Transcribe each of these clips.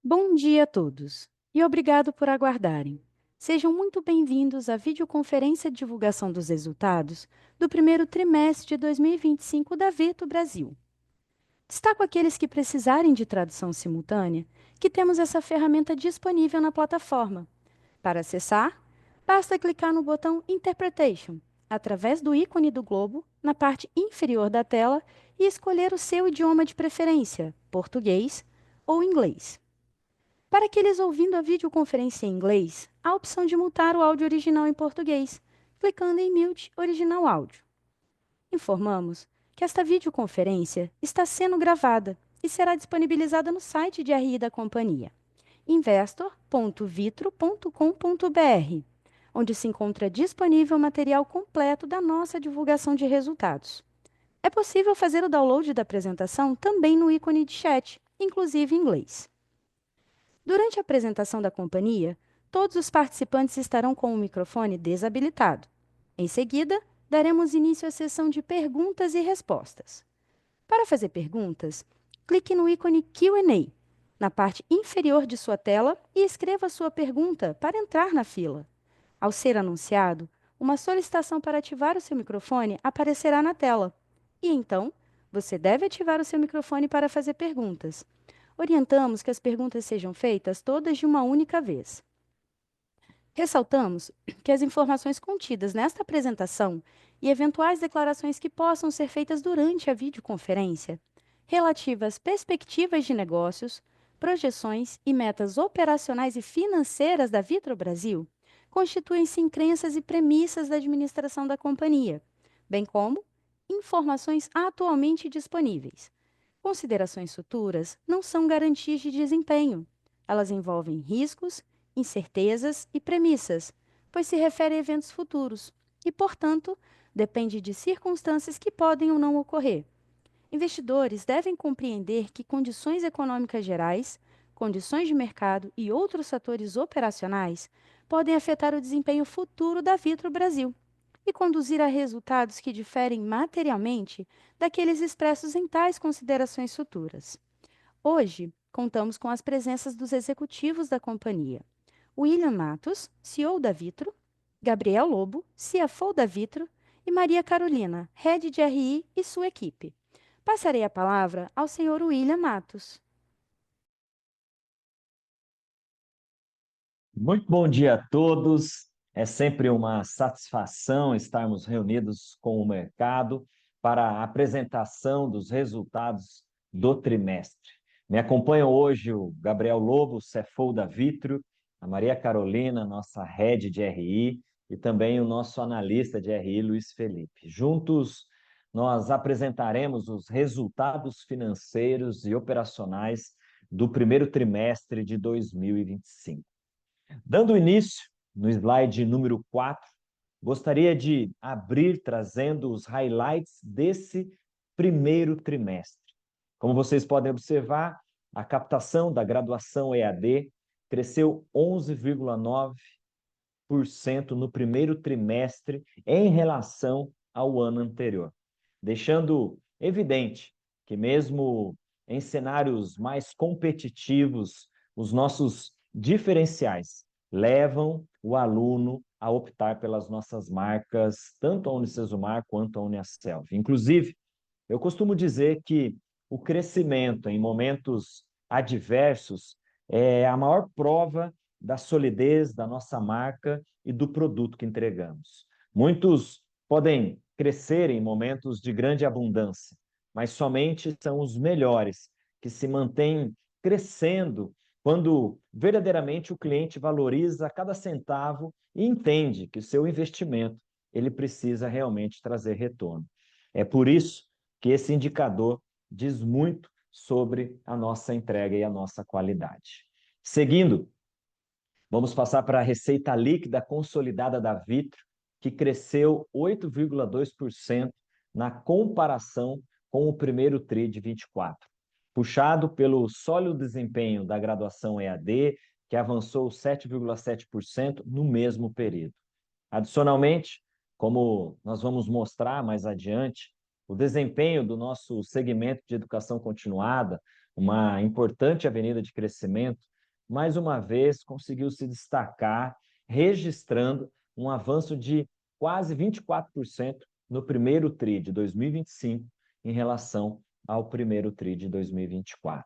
Bom dia a todos e obrigado por aguardarem. Sejam muito bem-vindos à videoconferência de divulgação dos resultados do primeiro trimestre de 2025 da Veto Brasil. Destaco aqueles que precisarem de tradução simultânea, que temos essa ferramenta disponível na plataforma. Para acessar, basta clicar no botão Interpretation, através do ícone do globo, na parte inferior da tela, e escolher o seu idioma de preferência, português ou inglês. Para aqueles ouvindo a videoconferência em inglês, há a opção de mutar o áudio original em português, clicando em Mute Original Áudio. Informamos que esta videoconferência está sendo gravada e será disponibilizada no site de RI da companhia, investor.vitro.com.br, onde se encontra disponível o material completo da nossa divulgação de resultados. É possível fazer o download da apresentação também no ícone de chat, inclusive em inglês. Durante a apresentação da companhia, todos os participantes estarão com o microfone desabilitado. Em seguida, daremos início à sessão de perguntas e respostas. Para fazer perguntas, clique no ícone Q&A na parte inferior de sua tela e escreva sua pergunta para entrar na fila. Ao ser anunciado, uma solicitação para ativar o seu microfone aparecerá na tela. E então, você deve ativar o seu microfone para fazer perguntas. Orientamos que as perguntas sejam feitas todas de uma única vez. Ressaltamos que as informações contidas nesta apresentação e eventuais declarações que possam ser feitas durante a videoconferência, relativas às perspectivas de negócios, projeções e metas operacionais e financeiras da Vitro Brasil, constituem-se em crenças e premissas da administração da companhia, bem como informações atualmente disponíveis. Considerações futuras não são garantias de desempenho. Elas envolvem riscos, incertezas e premissas, pois se refere a eventos futuros e, portanto, depende de circunstâncias que podem ou não ocorrer. Investidores devem compreender que condições econômicas gerais, condições de mercado e outros fatores operacionais podem afetar o desempenho futuro da Vitro Brasil e conduzir a resultados que diferem materialmente daqueles expressos em tais considerações futuras. Hoje, contamos com as presenças dos executivos da companhia: William Matos, CEO da Vitro, Gabriel Lobo, CFO da Vitro, e Maria Carolina, Head de RI e sua equipe. Passarei a palavra ao senhor William Matos. Muito bom dia a todos. É sempre uma satisfação estarmos reunidos com o mercado para a apresentação dos resultados do trimestre. Me acompanham hoje o Gabriel Lobo, CFO da Vitro, a Maria Carolina, nossa Head de RI, e também o nosso analista de RI, Luiz Felipe. Juntos, nós apresentaremos os resultados financeiros e operacionais do primeiro trimestre de 2025. Dando início, no slide número 4, gostaria de abrir trazendo os highlights desse primeiro trimestre. Como vocês podem observar, a captação da graduação EAD cresceu 11,9% no primeiro trimestre em relação ao ano anterior, deixando evidente que mesmo em cenários mais competitivos, os nossos diferenciais levam o aluno a optar pelas nossas marcas, tanto a Unicesumar quanto a Uniaselv. Inclusive, eu costumo dizer que o crescimento em momentos adversos é a maior prova da solidez da nossa marca e do produto que entregamos. Muitos podem crescer em momentos de grande abundância, mas somente são os melhores que se mantêm crescendo quando verdadeiramente o cliente valoriza cada centavo e entende que o seu investimento ele precisa realmente trazer retorno. É por isso que esse indicador diz muito sobre a nossa entrega e a nossa qualidade. Seguindo, vamos passar para a receita líquida consolidada da Vitro, que cresceu 8,2% na comparação com o primeiro TRI de 24, puxado pelo sólido desempenho da graduação EAD, que avançou 7,7% no mesmo período. Adicionalmente, como nós vamos mostrar mais adiante, o desempenho do nosso segmento de educação continuada, uma importante avenida de crescimento, mais uma vez, conseguiu se destacar, registrando um avanço de quase 24% no primeiro TRI de 2025 em relação ao primeiro TRI de 2024.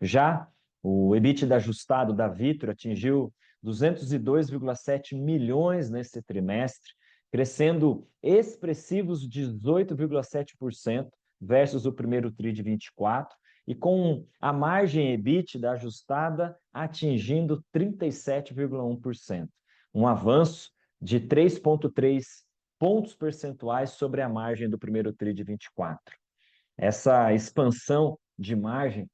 Já o EBITDA ajustado da Vitro atingiu 202,7 milhões nesse trimestre, crescendo expressivos 18,7% versus o primeiro TRI de 24, e com a margem EBITDA ajustada atingindo 37,1%, um avanço de 3,3 pontos percentuais sobre a margem do primeiro TRI de 24. Essa expansão de margem,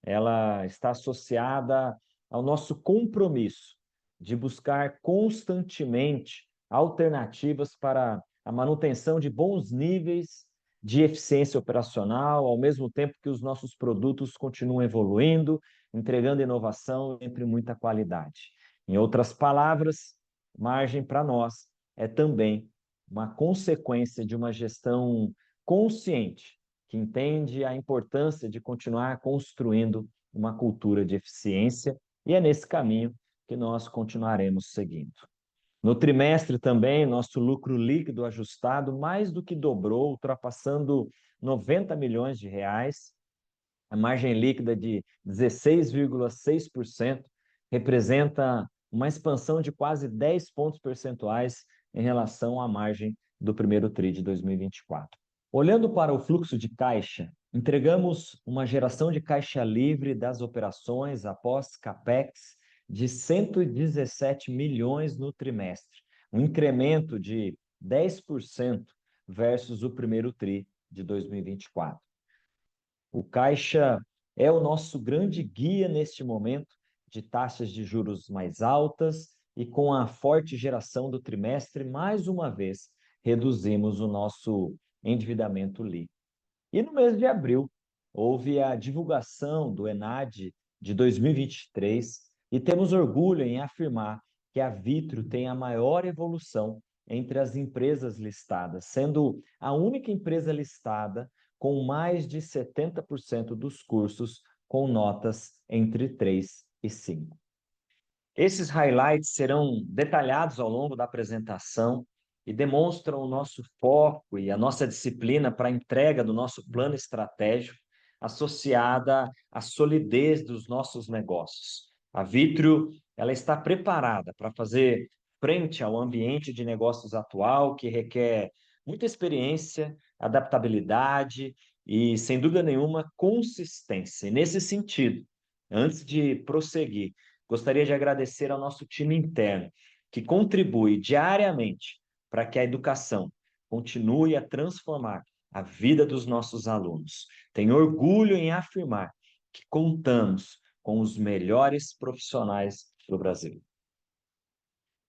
ela está associada ao nosso compromisso de buscar constantemente alternativas para a manutenção de bons níveis de eficiência operacional, ao mesmo tempo que os nossos produtos continuam evoluindo, entregando inovação entre muita qualidade. Em outras palavras, margem para nós é também uma consequência de uma gestão consciente, que entende a importância de continuar construindo uma cultura de eficiência, e é nesse caminho que nós continuaremos seguindo. No trimestre também, nosso lucro líquido ajustado mais do que dobrou, ultrapassando 90 milhões de reais. A margem líquida de 16,6% representa uma expansão de quase 10 pontos percentuais em relação à margem do primeiro TRI de 2024. Olhando para o fluxo de caixa, entregamos uma geração de caixa livre das operações após CAPEX de 117 milhões no trimestre, um incremento de 10% versus o primeiro TRI de 2024. O caixa é o nosso grande guia neste momento de taxas de juros mais altas, e com a forte geração do trimestre, mais uma vez, reduzimos o nosso endividamento líquido. E no mês de abril, houve a divulgação do ENAD de 2023 e temos orgulho em afirmar que a Vitro tem a maior evolução entre as empresas listadas, sendo a única empresa listada com mais de 70% dos cursos com notas entre 3 e 5. Esses highlights serão detalhados ao longo da apresentação e demonstram o nosso foco e a nossa disciplina para a entrega do nosso plano estratégico, associada à solidez dos nossos negócios. A Vitro, ela está preparada para fazer frente ao ambiente de negócios atual, que requer muita experiência, adaptabilidade e, sem dúvida nenhuma, consistência. E nesse sentido, antes de prosseguir, gostaria de agradecer ao nosso time interno, que contribui diariamente para que a educação continue a transformar a vida dos nossos alunos. Tenho orgulho em afirmar que contamos com os melhores profissionais do Brasil.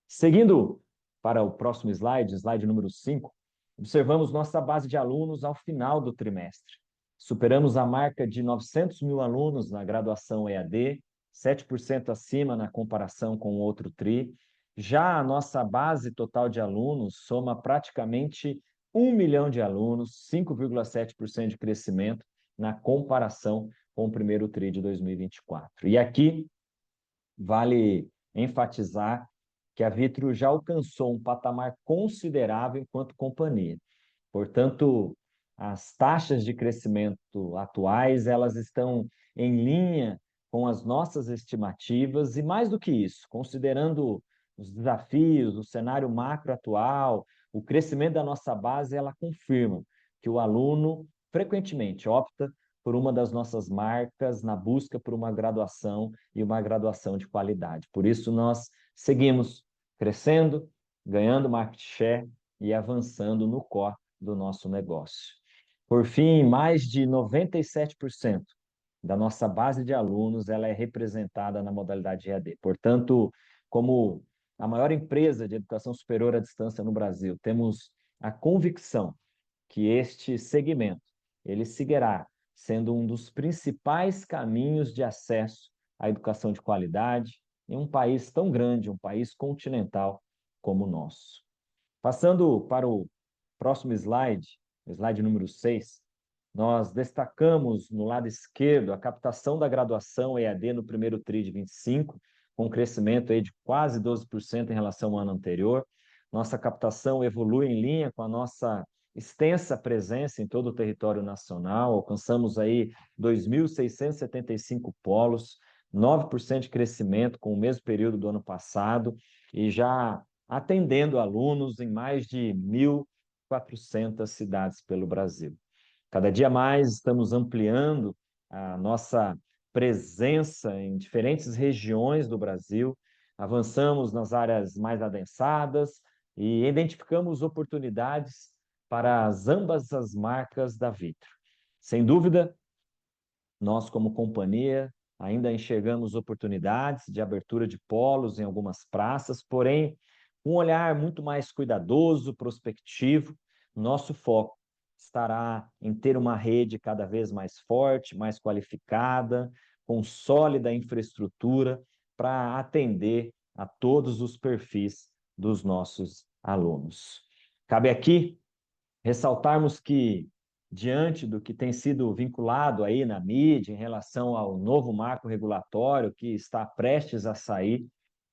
Seguindo para o próximo slide, slide número 5, observamos nossa base de alunos ao final do trimestre. Superamos a marca de 900 mil alunos na graduação EAD, 7% acima na comparação com o outro TRI. Já a nossa base total de alunos soma praticamente 1 milhão de alunos, 5,7% de crescimento na comparação com o primeiro TRI de 2024. E aqui vale enfatizar que a Vitro já alcançou um patamar considerável enquanto companhia. Portanto, as taxas de crescimento atuais, elas estão em linha com as nossas estimativas, e mais do que isso, considerando os desafios, o cenário macro atual, o crescimento da nossa base, ela confirma que o aluno frequentemente opta por uma das nossas marcas na busca por uma graduação, e uma graduação de qualidade. Por isso, nós seguimos crescendo, ganhando market share e avançando no core do nosso negócio. Por fim, mais de 97% da nossa base de alunos ela é representada na modalidade EAD. Portanto, como a maior empresa de educação superior à distância no Brasil, temos a convicção que este segmento ele seguirá sendo um dos principais caminhos de acesso à educação de qualidade em um país tão grande, um país continental como o nosso. Passando para o próximo slide, slide número 6, nós destacamos no lado esquerdo a captação da graduação EAD no primeiro TRI de 25, com um crescimento aí de quase 12% em relação ao ano anterior. Nossa captação evolui em linha com a nossa extensa presença em todo o território nacional, alcançamos aí 2.675 polos, 9% de crescimento com o mesmo período do ano passado e já atendendo alunos em mais de 1.400 cidades pelo Brasil. Cada dia mais estamos ampliando a nossa presença em diferentes regiões do Brasil, avançamos nas áreas mais adensadas e identificamos oportunidades para ambas as marcas da Vitro. Sem dúvida, nós, como companhia, ainda enxergamos oportunidades de abertura de polos em algumas praças, porém, um olhar muito mais cuidadoso, prospectivo. Nosso foco estará em ter uma rede cada vez mais forte, mais qualificada, com sólida infraestrutura para atender a todos os perfis dos nossos alunos. Cabe aqui ressaltarmos que, diante do que tem sido vinculado aí na mídia em relação ao novo marco regulatório que está prestes a sair,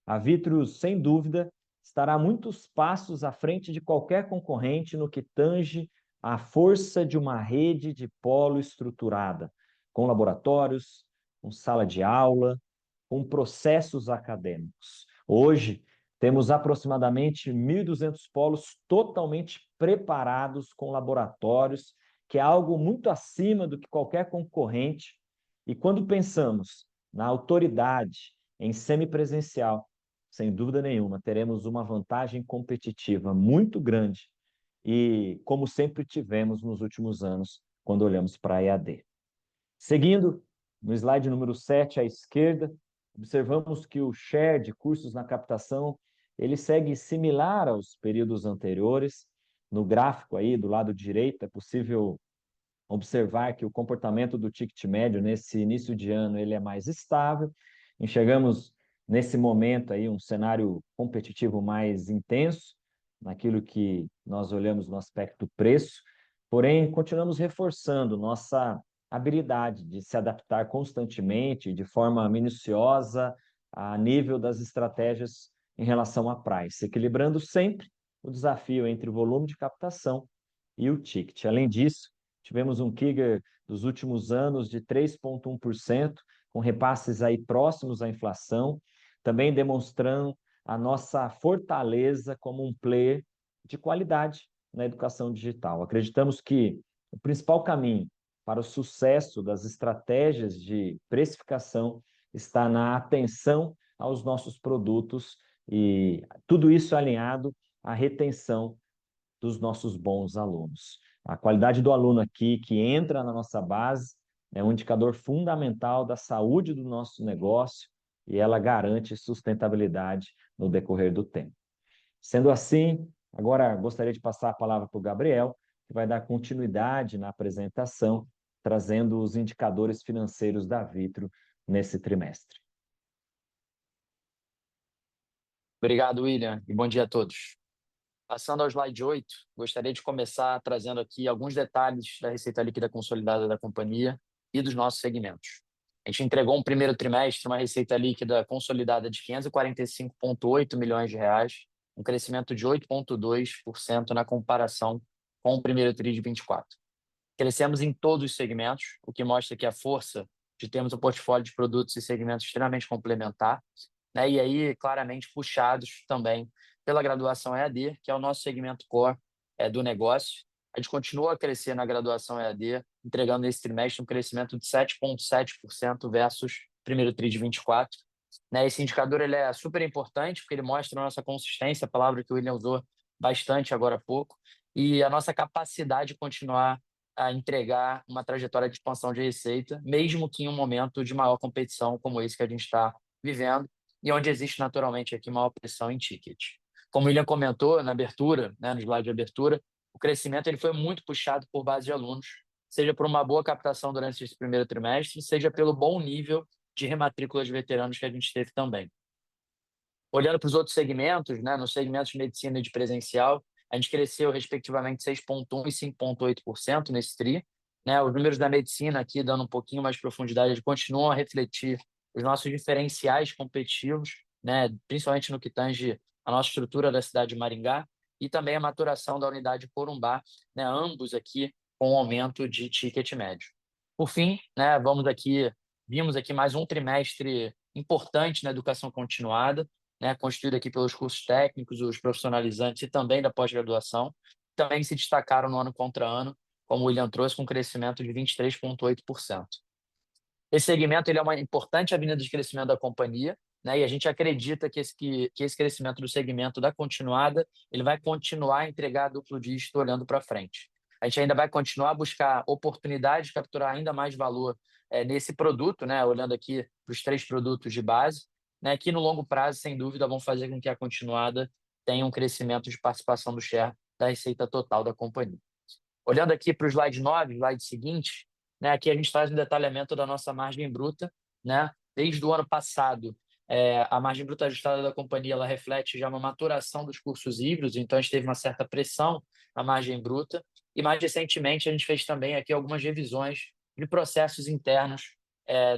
a Vitros, sem dúvida, estará muitos passos à frente de qualquer concorrente no que tange à força de uma rede de polo estruturada, com laboratórios, com sala de aula, com processos acadêmicos. Hoje, temos aproximadamente 1.200 polos totalmente preparados com laboratórios, que é algo muito acima do que qualquer concorrente. E quando pensamos na autoridade em semipresencial, sem dúvida nenhuma, teremos uma vantagem competitiva muito grande e como sempre tivemos nos últimos anos, quando olhamos para a EAD. Seguindo, no slide número 7, à esquerda, observamos que o share de cursos na captação ele segue similar aos períodos anteriores. No gráfico aí do lado direito é possível observar que o comportamento do ticket médio nesse início de ano ele é mais estável. Enxergamos nesse momento aí um cenário competitivo mais intenso, naquilo que nós olhamos no aspecto preço, porém continuamos reforçando nossa habilidade de se adaptar constantemente, de forma minuciosa, a nível das estratégias em relação à price, equilibrando sempre o desafio entre o volume de captação e o ticket. Além disso, tivemos um CAGR dos últimos anos de 3,1%, com repasses aí próximos à inflação, também demonstrando a nossa fortaleza como um player de qualidade na educação digital. Acreditamos que o principal caminho para o sucesso das estratégias de precificação está na atenção aos nossos produtos e tudo isso alinhado à retenção dos nossos bons alunos. A qualidade do aluno aqui que entra na nossa base é um indicador fundamental da saúde do nosso negócio e ela garante sustentabilidade no decorrer do tempo. Sendo assim, agora gostaria de passar a palavra para o Gabriel, que vai dar continuidade na apresentação, trazendo os indicadores financeiros da Vitro nesse trimestre. Obrigado, William, e bom dia a todos. Passando ao slide 8, gostaria de começar trazendo aqui alguns detalhes da receita líquida consolidada da companhia e dos nossos segmentos. A gente entregou um primeiro trimestre uma receita líquida consolidada de R$ 545,8 milhões, um crescimento de 8,2% na comparação com o primeiro TRI de 24. Crescemos em todos os segmentos, o que mostra que a força de termos um portfólio de produtos e segmentos extremamente complementar, né? E aí claramente puxados também pela graduação EAD, que é o nosso segmento core do negócio. A gente continua a crescer na graduação EAD, entregando nesse trimestre um crescimento de 7,7% versus primeiro TRI de 24. Né? Esse indicador ele é super importante, porque ele mostra a nossa consistência, a palavra que o William usou bastante agora há pouco, e a nossa capacidade de continuar a entregar uma trajetória de expansão de receita, mesmo que em um momento de maior competição como esse que a gente está vivendo, e onde existe naturalmente aqui maior pressão em ticket. Como o William comentou na abertura, né, no slide de abertura, o crescimento ele foi muito puxado por base de alunos, seja por uma boa captação durante esse primeiro trimestre, seja pelo bom nível de rematrícula de veteranos que a gente teve também. Olhando para os outros segmentos, né, nos segmentos de medicina e de presencial, a gente cresceu respectivamente 6,1% e 5,8% nesse TRI. Né? Os números da medicina aqui, dando um pouquinho mais de profundidade, continuam a refletir os nossos diferenciais competitivos, né, principalmente no que tange a nossa estrutura da cidade de Maringá, e também a maturação da unidade Corumbá, né, ambos aqui com aumento de ticket médio. Por fim, né, vimos aqui mais um trimestre importante na educação continuada, né, constituído aqui pelos cursos técnicos, os profissionalizantes e também da pós-graduação, também se destacaram no ano contra ano, como o William trouxe, com um crescimento de 23,8%. Esse segmento ele é uma importante avenida de crescimento da companhia, né, e a gente acredita que esse crescimento do segmento da continuada ele vai continuar a entregar duplo dígito olhando para frente. A gente ainda vai continuar a buscar oportunidade de capturar ainda mais valor nesse produto, né, olhando aqui para os 3 produtos de base, né, que no longo prazo, sem dúvida, vão fazer com que a continuada tenha um crescimento de participação do share da receita total da companhia. Olhando aqui para o slide 9, slide seguinte, né, aqui a gente faz um detalhamento da nossa margem bruta, né? Desde o ano passado, a margem bruta ajustada da companhia ela reflete já uma maturação dos cursos híbridos, então a gente teve uma certa pressão na margem bruta, e mais recentemente a gente fez também aqui algumas revisões de processos internos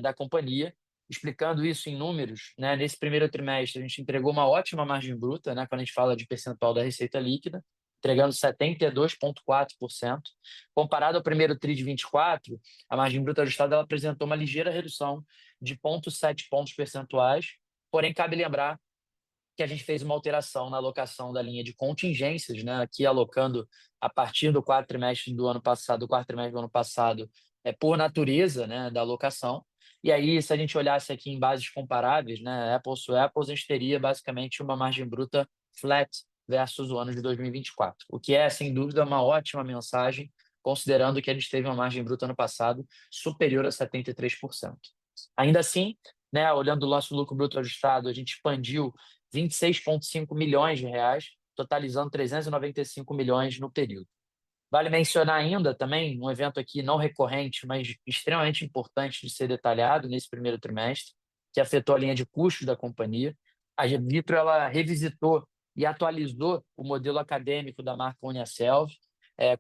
da companhia, explicando isso em números, né? Nesse primeiro trimestre a gente entregou uma ótima margem bruta, né? Quando a gente fala de percentual da receita líquida, entregando 72,4%. Comparado ao primeiro TRI de 24, a margem bruta ajustada ela apresentou uma ligeira redução de 0,7 pontos percentuais, porém cabe lembrar que a gente fez uma alteração na alocação da linha de contingências, né? Aqui alocando a partir do quarto trimestre do ano passado, por natureza, né, da alocação. E aí, se a gente olhasse aqui em bases comparáveis, né, apples to apples, a gente teria basicamente uma margem bruta flat versus o ano de 2024, o que é, sem dúvida, uma ótima mensagem, considerando que a gente teve uma margem bruta ano passado superior a 73%. Ainda assim, né, olhando o nosso lucro bruto ajustado, a gente expandiu 26,5 milhões de reais, totalizando 395 milhões no período. Vale mencionar ainda também um evento aqui não recorrente, mas extremamente importante de ser detalhado nesse primeiro trimestre, que afetou a linha de custos da companhia. A Vitro ela revisitou e atualizou o modelo acadêmico da marca Uniaselv,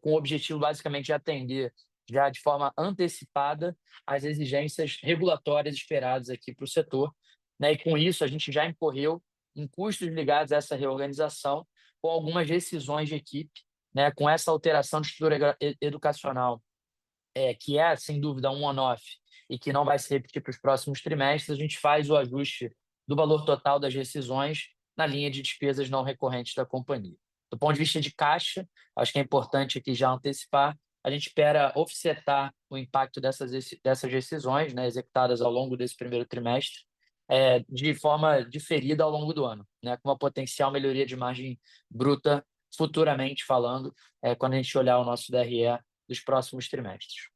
com o objetivo basicamente de atender já de forma antecipada as exigências regulatórias esperadas aqui para o setor, né? E com isso a gente já incorreu em custos ligados a essa reorganização com algumas decisões de equipe, né? Com essa alteração de estrutura educacional, que é, sem dúvida, um on-off e que não vai se repetir para os próximos trimestres, a gente faz o ajuste do valor total das rescisões na linha de despesas não recorrentes da companhia. Do ponto de vista de caixa, acho que é importante aqui já antecipar, a gente espera offsetar o impacto dessas rescisões, né, executadas ao longo desse primeiro trimestre, de forma diferida ao longo do ano, né, com uma potencial melhoria de margem bruta futuramente falando, quando a gente olhar o nosso DRE dos próximos trimestres.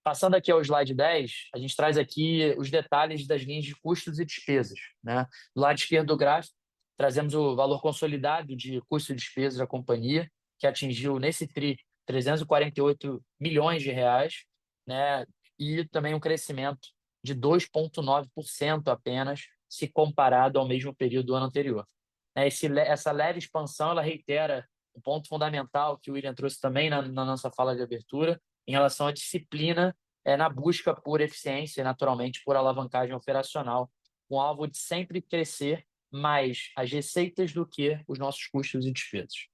Passando aqui ao slide 10, a gente traz aqui os detalhes das linhas de custos e despesas, né? Do lado esquerdo do gráfico, trazemos o valor consolidado de custos e despesas da companhia, que atingiu nesse TRI 348 milhões de reais, né? E também um crescimento de 2,9% apenas, se comparado ao mesmo período do ano anterior. Essa leve expansão ela reitera um ponto fundamental que o William trouxe também na nossa fala de abertura, em relação à disciplina na busca por eficiência e, naturalmente, por alavancagem operacional, com o alvo de sempre crescer mais as receitas do que os nossos custos e despesas.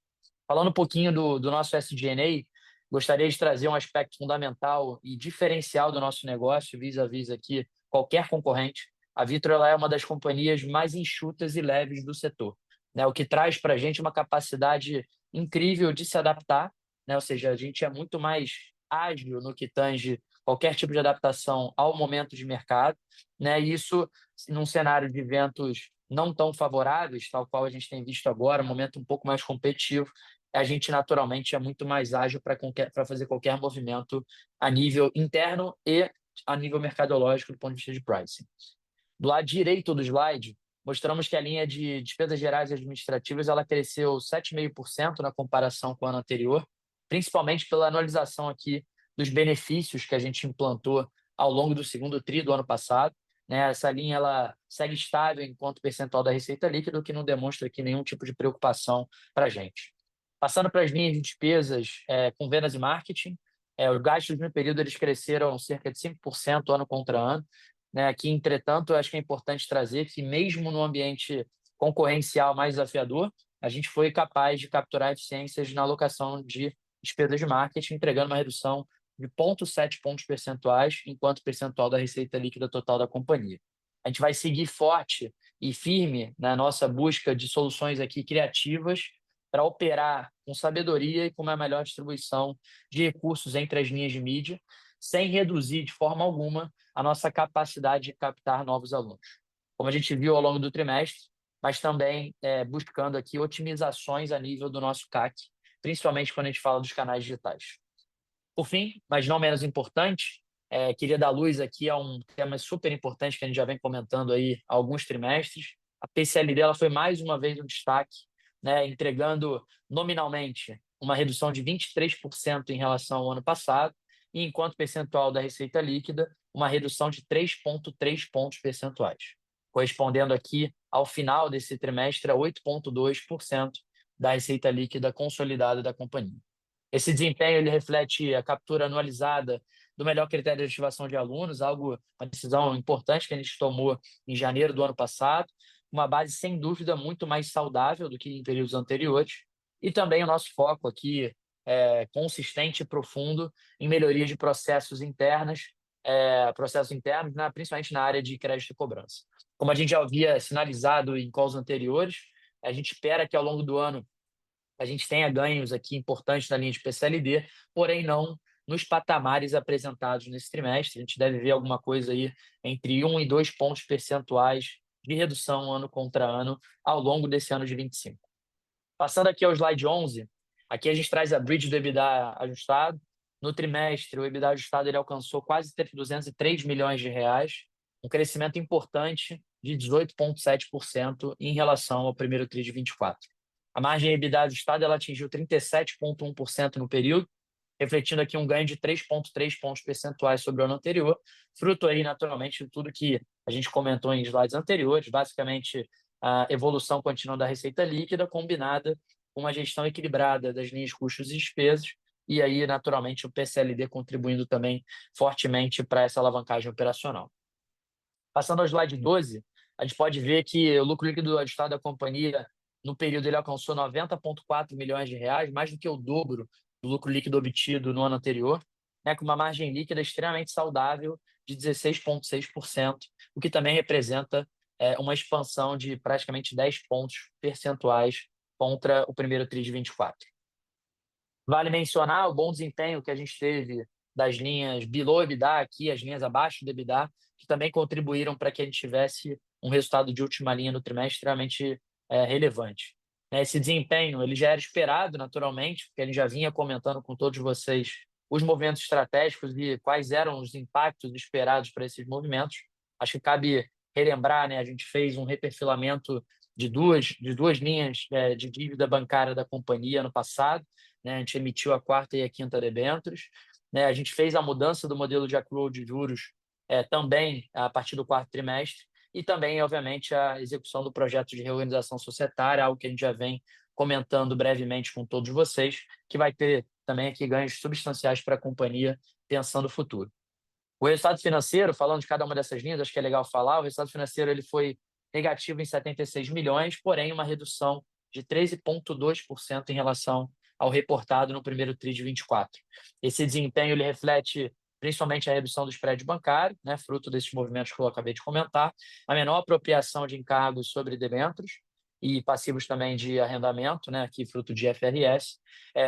Falando um pouquinho do nosso SG&A, gostaria de trazer um aspecto fundamental e diferencial do nosso negócio, vis-à-vis aqui qualquer concorrente. A Vitro ela é uma das companhias mais enxutas e leves do setor, né? O que traz para a gente uma capacidade incrível de se adaptar, né? Ou seja, a gente é muito mais ágil no que tange qualquer tipo de adaptação ao momento de mercado, né? E isso, num cenário de ventos não tão favoráveis, tal qual a gente tem visto agora, um momento um pouco mais competitivo, a gente naturalmente é muito mais ágil para fazer qualquer movimento a nível interno e a nível mercadológico do ponto de vista de pricing. Do lado direito do slide, mostramos que a linha de despesas gerais e administrativas ela cresceu 7,5% na comparação com o ano anterior, principalmente pela anualização aqui dos benefícios que a gente implantou ao longo do segundo TRI do ano passado, né? Essa linha ela segue estável enquanto percentual da receita líquida, o que não demonstra aqui nenhum tipo de preocupação para a gente. Passando para as linhas de despesas com vendas e marketing, os gastos no período eles cresceram cerca de 5% ano contra ano, né? Aqui, entretanto, eu acho que é importante trazer que, mesmo no ambiente concorrencial mais desafiador, a gente foi capaz de capturar eficiências na alocação de despesas de marketing, entregando uma redução de 0,7 pontos percentuais, enquanto percentual da receita líquida total da companhia. A gente vai seguir forte e firme na nossa busca de soluções aqui criativas para operar com sabedoria e com uma melhor distribuição de recursos entre as linhas de mídia, sem reduzir de forma alguma a nossa capacidade de captar novos alunos. Como a gente viu ao longo do trimestre, mas também buscando aqui otimizações a nível do nosso CAC, principalmente quando a gente fala dos canais digitais. Por fim, mas não menos importante, queria dar luz aqui a um tema super importante que a gente já vem comentando aí há alguns trimestres. A PCLD ela foi mais uma vez um destaque, né, entregando nominalmente uma redução de 23% em relação ao ano passado, e enquanto percentual da receita líquida, uma redução de 3,3 pontos percentuais, correspondendo aqui ao final desse trimestre a 8,2% da receita líquida consolidada da companhia. Esse desempenho ele reflete a captura anualizada do melhor critério de ativação de alunos, uma decisão importante que a gente tomou em janeiro do ano passado, uma base sem dúvida muito mais saudável do que em períodos anteriores, e também o nosso foco aqui consistente e profundo em melhorias de processos internos, né, principalmente na área de crédito e cobrança. Como a gente já havia sinalizado em calls anteriores, a gente espera que ao longo do ano a gente tenha ganhos aqui importantes na linha de PCLD, porém não nos patamares apresentados nesse trimestre. A gente deve ver alguma coisa aí entre 1 e 2 pontos percentuais de redução ano contra ano ao longo desse ano de 25. Passando aqui ao slide 11, aqui a gente traz a bridge do EBITDA ajustado. No trimestre, o EBITDA ajustado ele alcançou quase 203 milhões de reais, um crescimento importante de 18,7% em relação ao primeiro TRI de 24. A margem EBITDA ajustada ela atingiu 37,1% no período, refletindo aqui um ganho de 3,3 pontos percentuais sobre o ano anterior, fruto aí, naturalmente, de tudo que a gente comentou em slides anteriores, basicamente a evolução contínua da receita líquida, combinada com uma gestão equilibrada das linhas custos e despesas, e aí, naturalmente, o PCLD contribuindo também fortemente para essa alavancagem operacional. Passando ao slide 12, a gente pode ver que o lucro líquido ajustado da companhia no período ele alcançou 90,4 milhões de reais, mais do que o dobro do lucro líquido obtido no ano anterior, né, com uma margem líquida extremamente saudável de 16,6%, o que também representa uma expansão de praticamente 10 pontos percentuais contra o primeiro TRI de 24. Vale mencionar o bom desempenho que a gente teve das linhas below EBITDA aqui, as linhas abaixo do EBITDA, que também contribuíram para que a gente tivesse um resultado de última linha no trimestre extremamente relevante. Esse desempenho ele já era esperado, naturalmente, porque a gente já vinha comentando com todos vocês os movimentos estratégicos e quais eram os impactos esperados para esses movimentos. Acho que cabe relembrar, né, a gente fez um reperfilamento de duas linhas de dívida bancária da companhia no passado, né, a gente emitiu a quarta e a quinta debêntures, né, a gente fez a mudança do modelo de accrual de juros também a partir do quarto trimestre, e também, obviamente, a execução do projeto de reorganização societária, algo que a gente já vem comentando brevemente com todos vocês, que vai ter também aqui ganhos substanciais para a companhia, pensando no futuro. O resultado financeiro, falando de cada uma dessas linhas, acho que é legal falar, o resultado financeiro ele foi negativo em 76 milhões, porém uma redução de 13,2% em relação ao reportado no primeiro TRI de 24. Esse desempenho ele reflete principalmente a redução do spread bancário, né, fruto desses movimentos que eu acabei de comentar, a menor apropriação de encargos sobre debêntures e passivos também de arrendamento, né, aqui fruto de FRS,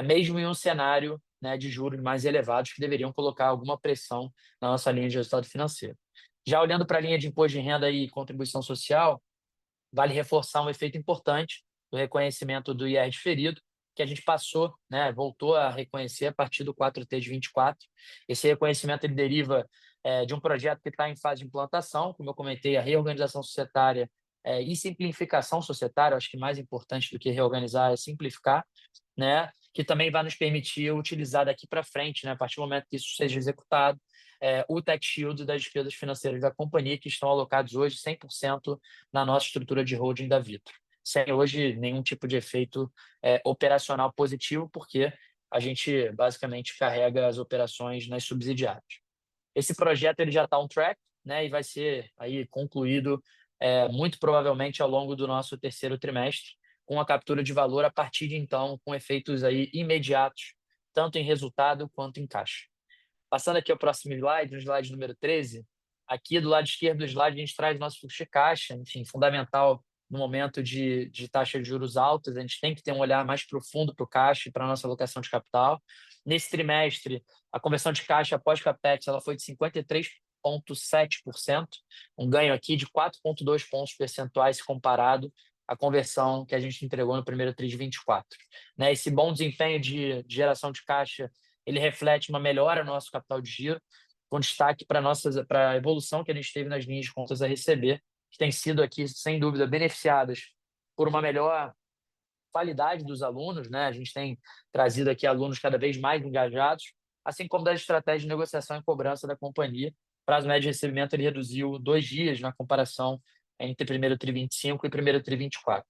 mesmo em um cenário, né, de juros mais elevados que deveriam colocar alguma pressão na nossa linha de resultado financeiro. Já olhando para a linha de imposto de renda e contribuição social, vale reforçar um efeito importante do reconhecimento do IR diferido, que a gente passou, né, voltou a reconhecer a partir do 4T de 24. Esse reconhecimento ele deriva de um projeto que está em fase de implantação, como eu comentei, a reorganização societária e simplificação societária. Acho que mais importante do que reorganizar é simplificar, né, que também vai nos permitir utilizar daqui para frente, né, a partir do momento que isso seja executado, o tax shield das despesas financeiras da companhia, que estão alocados hoje 100% na nossa estrutura de holding da Vitro, sem hoje nenhum tipo de efeito operacional positivo, porque a gente basicamente carrega as operações nas subsidiárias. Esse projeto ele já está on track, né, e vai ser aí concluído muito provavelmente ao longo do nosso terceiro trimestre, com a captura de valor a partir de então, com efeitos aí imediatos, tanto em resultado quanto em caixa. Passando aqui ao próximo slide, no slide número 13, aqui do lado esquerdo do slide a gente traz nosso fluxo de caixa, enfim, fundamental no momento de taxa de juros altas, a gente tem que ter um olhar mais profundo para o caixa e para a nossa alocação de capital. Nesse trimestre, a conversão de caixa após capex ela foi de 53,7%, um ganho aqui de 4,2 pontos percentuais comparado à conversão que a gente entregou no primeiro TRI de 24. Né? Esse bom desempenho de geração de caixa ele reflete uma melhora no nosso capital de giro, com destaque para a evolução que a gente teve nas linhas de contas a receber, que tem sido aqui, sem dúvida, beneficiadas por uma melhor qualidade dos alunos, né? A gente tem trazido aqui alunos cada vez mais engajados, assim como das estratégias de negociação e cobrança da companhia. O prazo médio de recebimento ele reduziu 2 dias na comparação entre primeiro TRI 25 e primeiro TRI 24.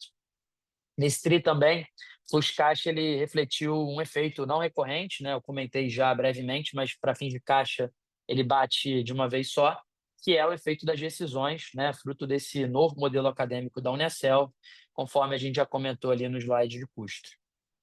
Nesse TRI também, o fluxo caixa ele refletiu um efeito não recorrente, né? Eu comentei já brevemente, mas para fins de caixa ele bate de uma vez só, que é o efeito das rescisões, né? Fruto desse novo modelo acadêmico da Unicel, conforme a gente já comentou ali no slide de custo.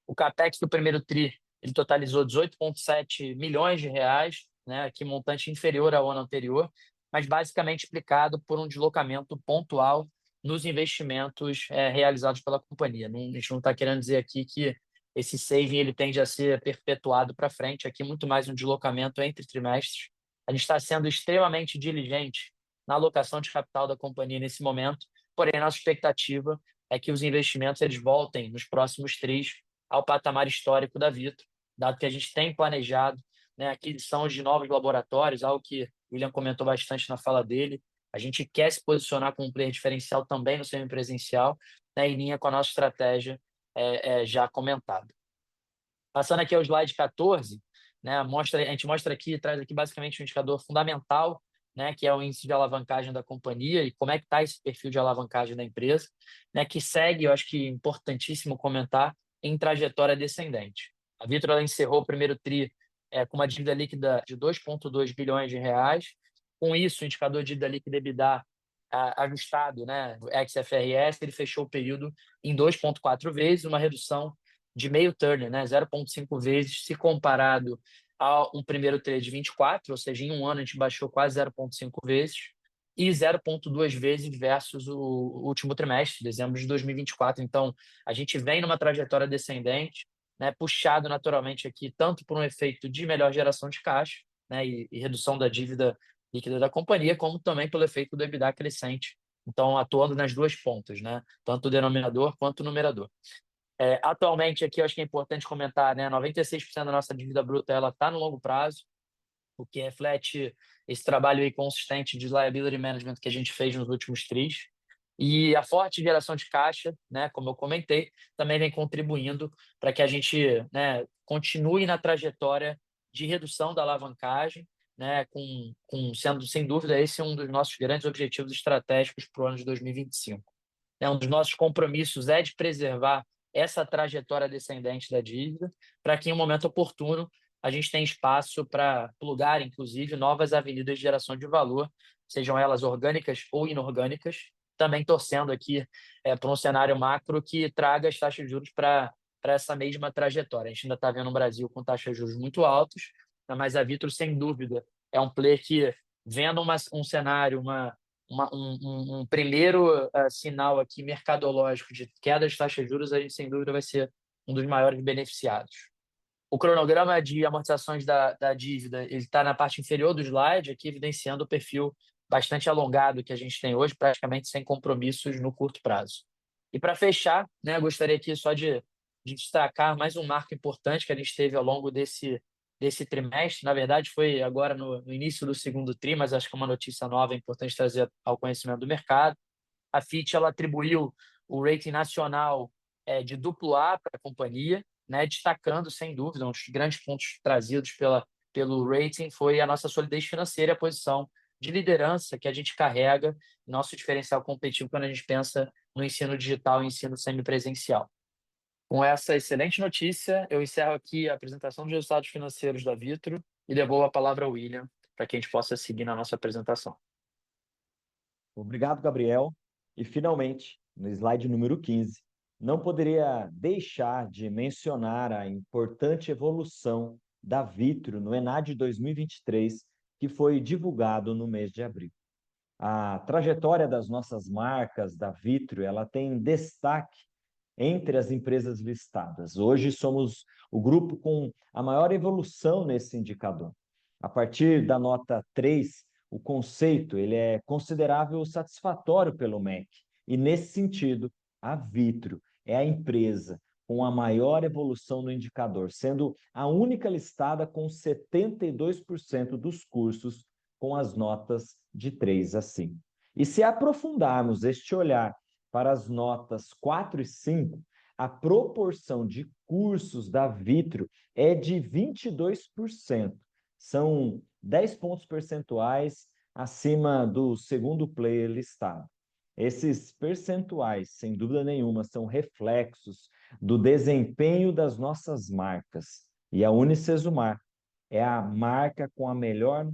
O capex do primeiro TRI ele totalizou 18,7 milhões de reais, né? Que montante inferior ao ano anterior, mas basicamente explicado por um deslocamento pontual nos investimentos realizados pela companhia. A gente não está querendo dizer aqui que esse saving ele tende a ser perpetuado para frente, aqui muito mais um deslocamento entre trimestres. A gente está sendo extremamente diligente na alocação de capital da companhia nesse momento, porém a nossa expectativa é que os investimentos eles voltem nos próximos tris ao patamar histórico da Vitro, dado que a gente tem planejado, né, a aquisição de novos laboratórios, algo que o William comentou bastante na fala dele. A gente quer se posicionar como um player diferencial também no semipresencial, né, em linha com a nossa estratégia já comentada. Passando aqui ao slide 14, né, a gente mostra aqui, traz aqui basicamente um indicador fundamental, né, que é o índice de alavancagem da companhia e como é que está esse perfil de alavancagem da empresa, né, que segue, eu acho que é importantíssimo comentar, em trajetória descendente. A Vitro ela encerrou o primeiro TRI com uma dívida líquida de 2,2 bilhões de reais. Com isso, o indicador de dívida líquida EBITDA ajustado, né, ex-FRS, ele fechou o período em 2,4 vezes, uma redução de meio turn, né, 0,5 vezes, se comparado a um primeiro TRI de 24, ou seja, em um ano a gente baixou quase 0,5 vezes, e 0,2 vezes versus o último trimestre, dezembro de 2024. Então, a gente vem numa trajetória descendente, né, puxado naturalmente aqui tanto por um efeito de melhor geração de caixa, né, e redução da dívida líquida da companhia, como também pelo efeito do EBITDA crescente. Então, atuando nas duas pontas, né, tanto o denominador quanto o numerador. Atualmente, aqui eu acho que é importante comentar, né, 96% da nossa dívida bruta ela está no longo prazo, o que reflete esse trabalho aí consistente de liability management que a gente fez nos últimos tris. E a forte geração de caixa, né, como eu comentei, também vem contribuindo para que a gente, né, continue na trajetória de redução da alavancagem, né, sendo, sem dúvida, esse um dos nossos grandes objetivos estratégicos para o ano de 2025. Um dos nossos compromissos é de preservar essa trajetória descendente da dívida, para que, em um momento oportuno, a gente tenha espaço para plugar, inclusive, novas avenidas de geração de valor, sejam elas orgânicas ou inorgânicas, também torcendo aqui para um cenário macro que traga as taxas de juros para essa mesma trajetória. A gente ainda está vendo um Brasil com taxas de juros muito altos, mas a Vitro, sem dúvida, é um player que, vendo um cenário, um primeiro sinal aqui mercadológico de queda de taxa de juros, a gente, sem dúvida, vai ser um dos maiores beneficiados. O cronograma de amortizações da dívida está na parte inferior do slide, aqui evidenciando o perfil bastante alongado que a gente tem hoje, praticamente sem compromissos no curto prazo. E para fechar, né, gostaria aqui só de destacar mais um marco importante que a gente teve ao longo desse trimestre. Na verdade, foi agora no início do segundo TRI, mas acho que é uma notícia nova, é importante trazer ao conhecimento do mercado. A Fitch ela atribuiu o rating nacional de AAA para a companhia, né, destacando, sem dúvida, um dos grandes pontos trazidos pelo rating foi a nossa solidez financeira e a posição de liderança que a gente carrega, nosso diferencial competitivo quando a gente pensa no ensino digital e ensino semipresencial. Com essa excelente notícia, eu encerro aqui a apresentação dos resultados financeiros da Vitro e devolvo a palavra ao William para que a gente possa seguir na nossa apresentação. Obrigado, Gabriel. E, finalmente, no slide número 15, não poderia deixar de mencionar a importante evolução da Vitro no ENAD 2023, que foi divulgado no mês de abril. A trajetória das nossas marcas da Vitro, ela tem destaque entre as empresas listadas. Hoje somos o grupo com a maior evolução nesse indicador. A partir da nota 3, o conceito ele é considerável satisfatório pelo MEC. E, nesse sentido, a Vitro é a empresa com a maior evolução no indicador, sendo a única listada com 72% dos cursos com as notas de 3 a 5. E se aprofundarmos este olhar para as notas 4 e 5, a proporção de cursos da Vitro é de 22%. São 10 pontos percentuais acima do segundo player listado. Esses percentuais, sem dúvida nenhuma, são reflexos do desempenho das nossas marcas. E a Unicesumar é a marca com a melhor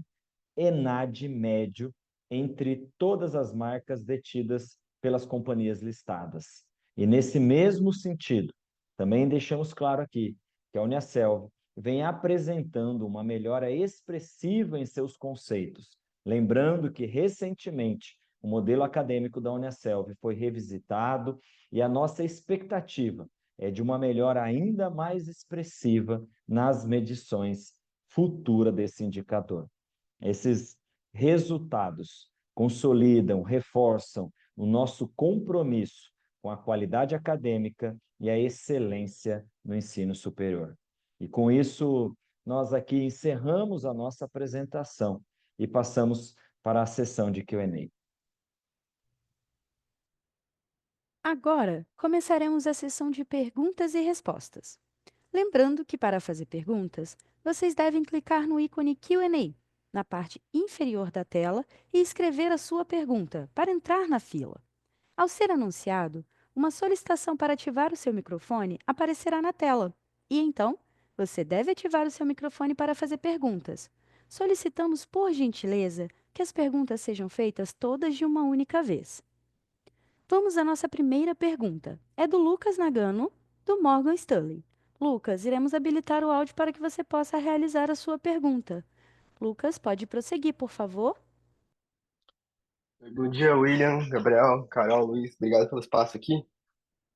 ENAD médio entre todas as marcas detidas pelas companhias listadas. E, nesse mesmo sentido, também deixamos claro aqui que a Uniaselv vem apresentando uma melhora expressiva em seus conceitos, lembrando que, recentemente, o modelo acadêmico da Uniaselv foi revisitado e a nossa expectativa é de uma melhora ainda mais expressiva nas medições futuras desse indicador. Esses resultados consolidam, reforçam o nosso compromisso com a qualidade acadêmica e a excelência no ensino superior. E, com isso, nós aqui encerramos a nossa apresentação e passamos para a sessão de Q&A. Agora, começaremos a sessão de perguntas e respostas. Lembrando que, para fazer perguntas, vocês devem clicar no ícone Q&A na parte inferior da tela e escrever a sua pergunta para entrar na fila. Ao ser anunciado, uma solicitação para ativar o seu microfone aparecerá na tela e, então, você deve ativar o seu microfone para fazer perguntas. Solicitamos, por gentileza, que as perguntas sejam feitas todas de uma única vez. Vamos à nossa primeira pergunta. É do Lucas Nagano, do Morgan Stanley. Lucas, iremos habilitar o áudio para que você possa realizar a sua pergunta. Lucas, pode prosseguir, por favor? Bom dia, William, Gabriel, Carol, Luiz, obrigado pelo espaço aqui.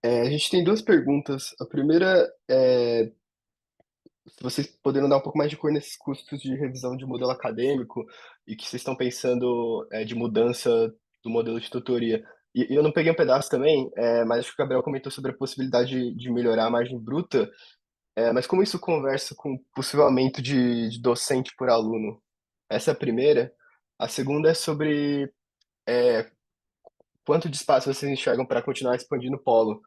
A gente tem duas perguntas. A primeira é se vocês poderiam dar um pouco mais de cor nesses custos de revisão de modelo acadêmico e que vocês estão pensando de mudança do modelo de tutoria. E eu não peguei um pedaço também, mas acho que o Gabriel comentou sobre a possibilidade de melhorar a margem bruta, mas como isso conversa com o possível aumento de docente por aluno? Essa é a primeira. A segunda é sobre quanto de espaço vocês enxergam para continuar expandindo o polo?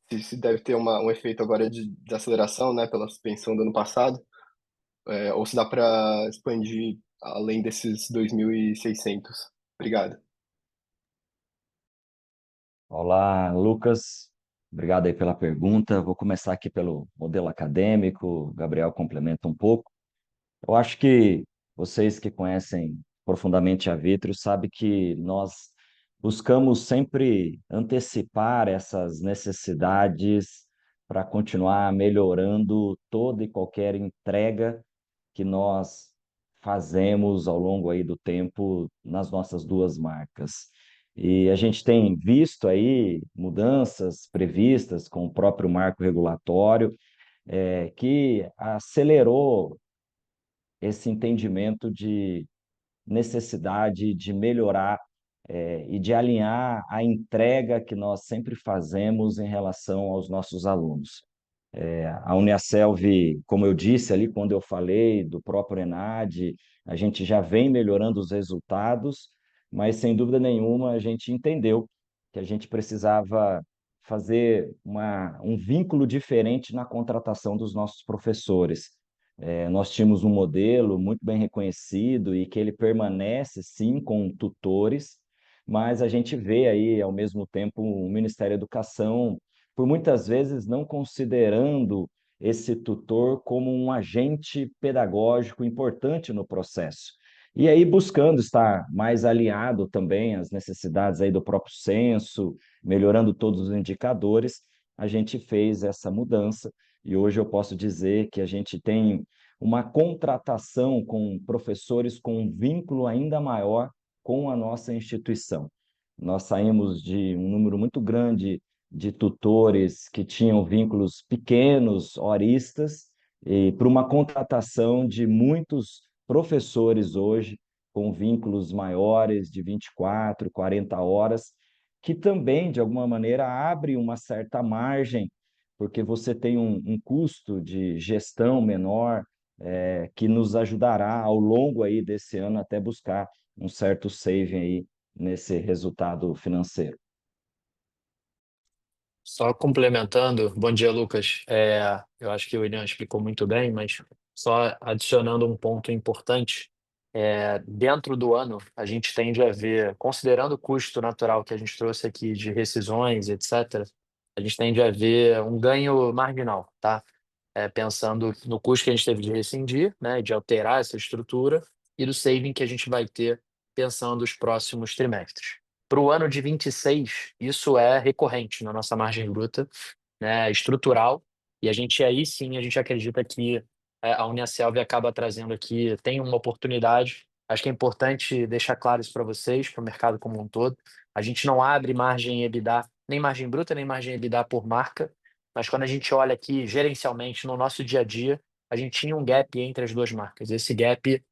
Se deve ter um efeito agora de aceleração, né, pela suspensão do ano passado, ou se dá para expandir além desses 2.600. Obrigado. Olá, Lucas. Obrigado aí pela pergunta. Vou começar aqui pelo modelo acadêmico, o Gabriel complementa um pouco. Eu acho que vocês que conhecem profundamente a Vitro sabem que nós buscamos sempre antecipar essas necessidades para continuar melhorando toda e qualquer entrega que nós fazemos ao longo aí do tempo nas nossas duas marcas. E a gente tem visto aí mudanças previstas com o próprio marco regulatório, que acelerou esse entendimento de necessidade de melhorar e de alinhar a entrega que nós sempre fazemos em relação aos nossos alunos. A Uniaselv, como eu disse ali quando eu falei do próprio ENAD, a gente já vem melhorando os resultados, mas sem dúvida nenhuma a gente entendeu que a gente precisava fazer um vínculo diferente na contratação dos nossos professores. Nós tínhamos um modelo muito bem reconhecido e que ele permanece, sim, com tutores, mas a gente vê aí, ao mesmo tempo, o Ministério da Educação, por muitas vezes, não considerando esse tutor como um agente pedagógico importante no processo. E aí buscando estar mais alinhado também às necessidades aí do próprio censo, melhorando todos os indicadores, a gente fez essa mudança e hoje eu posso dizer que a gente tem uma contratação com professores com um vínculo ainda maior com a nossa instituição. Nós saímos de um número muito grande de tutores que tinham vínculos pequenos, horistas, e para uma contratação de muitos professores hoje com vínculos maiores de 24, 40 horas, que também, de alguma maneira, abre uma certa margem, porque você tem um custo de gestão menor, que nos ajudará ao longo aí desse ano até buscar um certo saving aí nesse resultado financeiro. Só complementando, bom dia, Lucas. Eu acho que o William explicou muito bem, mas só adicionando um ponto importante, dentro do ano, a gente tende a ver, considerando o custo natural que a gente trouxe aqui de rescisões, etc., a gente tende a ver um ganho marginal, tá? Pensando no custo que a gente teve de rescindir, né, de alterar essa estrutura, e do saving que a gente vai ter pensando os próximos trimestres. Para o ano de 26, isso é recorrente na nossa margem bruta, né, estrutural, e a gente aí sim, a gente acredita que a Uniasselvi acaba trazendo aqui, tem uma oportunidade. Acho que é importante deixar claro isso para vocês, para o mercado como um todo. A gente não abre margem EBITDA, nem margem bruta, nem margem EBITDA por marca, mas quando a gente olha aqui gerencialmente no nosso dia a dia, a gente tinha um gap entre as duas marcas. Esse gap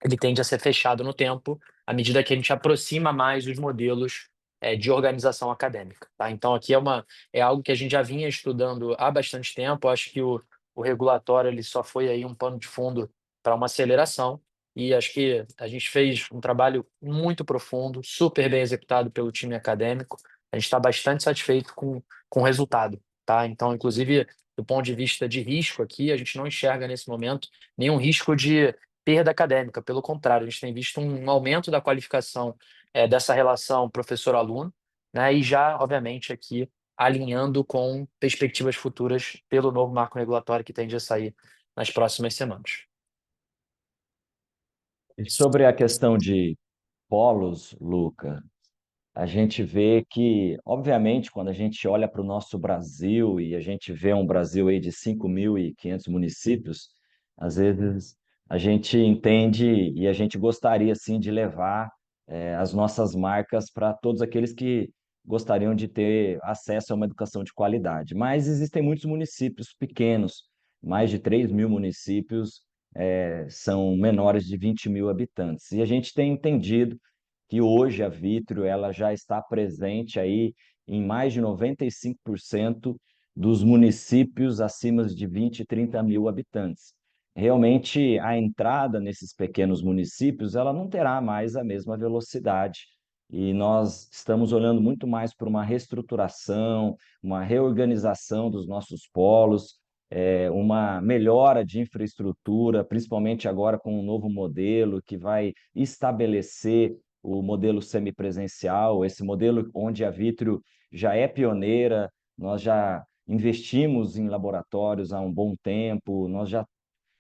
ele tende a ser fechado no tempo à medida que a gente aproxima mais os modelos de organização acadêmica, tá? Então aqui é algo que a gente já vinha estudando há bastante tempo. Acho que o regulatório ele só foi aí um pano de fundo para uma aceleração, e acho que a gente fez um trabalho muito profundo, super bem executado pelo time acadêmico. A gente está bastante satisfeito com o resultado, tá? Então, inclusive, do ponto de vista de risco aqui, a gente não enxerga nesse momento nenhum risco de perda acadêmica. Pelo contrário, a gente tem visto um aumento da qualificação dessa relação professor-aluno, né? E já, obviamente, aqui alinhando com perspectivas futuras pelo novo marco regulatório que tende a sair nas próximas semanas. E sobre a questão de polos, Luca, a gente vê que, obviamente, quando a gente olha para o nosso Brasil e a gente vê um Brasil aí de 5.500 municípios, às vezes a gente entende e a gente gostaria, sim, de levar as nossas marcas para todos aqueles que gostariam de ter acesso a uma educação de qualidade. Mas existem muitos municípios pequenos, mais de 3.000 municípios, são menores de 20.000 habitantes. E a gente tem entendido que hoje a Vitrio ela já está presente aí em mais de 95% dos municípios acima de 20 e 30 mil habitantes. Realmente, a entrada nesses pequenos municípios ela não terá mais a mesma velocidade. E nós estamos olhando muito mais para uma reestruturação, uma reorganização dos nossos polos, uma melhora de infraestrutura, principalmente agora com um novo modelo que vai estabelecer o modelo semipresencial, esse modelo onde a Vitrio já é pioneira, nós já investimos em laboratórios há um bom tempo, nós já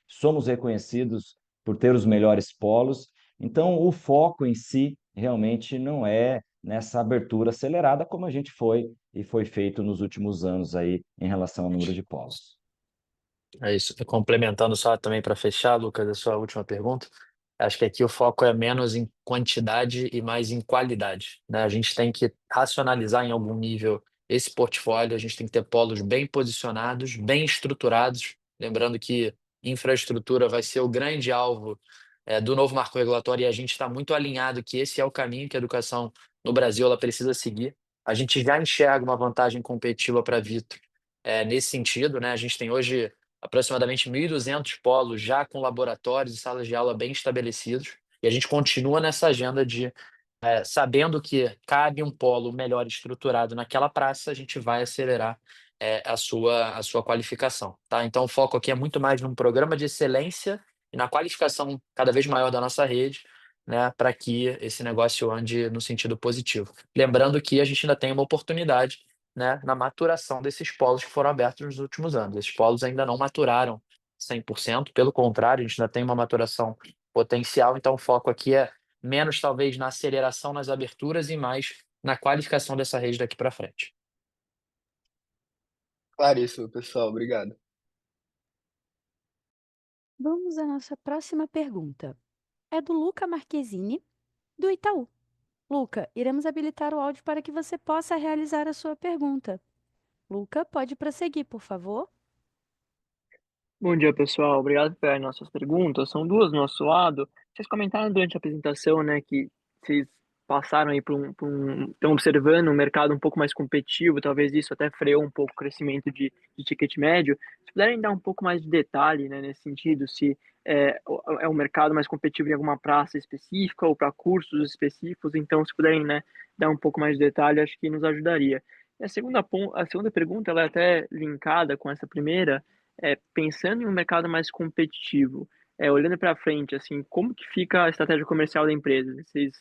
somos reconhecidos por ter os melhores polos. Então, o foco em si realmente não é nessa abertura acelerada como a gente foi e foi feito nos últimos anos aí em relação ao número de polos. É isso. Complementando só também para fechar, Lucas, a sua última pergunta. Acho que aqui o foco é menos em quantidade e mais em qualidade, né? A gente tem que racionalizar em algum nível esse portfólio, a gente tem que ter polos bem posicionados, bem estruturados. Lembrando que infraestrutura vai ser o grande alvo do novo marco regulatório, e a gente está muito alinhado que esse é o caminho que a educação no Brasil ela precisa seguir. A gente já enxerga uma vantagem competitiva para a Vitro nesse sentido, né? A gente tem hoje aproximadamente 1.200 polos já com laboratórios e salas de aula bem estabelecidos. E a gente continua nessa agenda de, sabendo que cabe um polo melhor estruturado naquela praça, a gente vai acelerar a sua qualificação. Tá? Então, o foco aqui é muito mais num programa de excelência e na qualificação cada vez maior da nossa rede, né, para que esse negócio ande no sentido positivo. Lembrando que a gente ainda tem uma oportunidade, né, na maturação desses polos que foram abertos nos últimos anos. Esses polos ainda não maturaram 100%, pelo contrário, a gente ainda tem uma maturação potencial. Então, o foco aqui é menos talvez na aceleração nas aberturas e mais na qualificação dessa rede daqui para frente. Claríssimo, pessoal. Obrigado. Vamos à nossa próxima pergunta. É do Luca Marquezine, do Itaú. Luca, iremos habilitar o áudio para que você possa realizar a sua pergunta. Luca, pode prosseguir, por favor. Bom dia, pessoal. Obrigado pelas nossas perguntas. São duas do nosso lado. Vocês comentaram durante a apresentação, né, que vocês passaram aí estão observando um mercado um pouco mais competitivo, talvez isso até freou um pouco o crescimento de ticket médio. Se puderem dar um pouco mais de detalhe, né, nesse sentido, se é um mercado mais competitivo em alguma praça específica ou para cursos específicos, então se puderem, né, dar um pouco mais de detalhe, acho que nos ajudaria. E a segunda pergunta, ela é até linkada com essa primeira, pensando em um mercado mais competitivo, olhando para frente, assim, como que fica a estratégia comercial da empresa? Vocês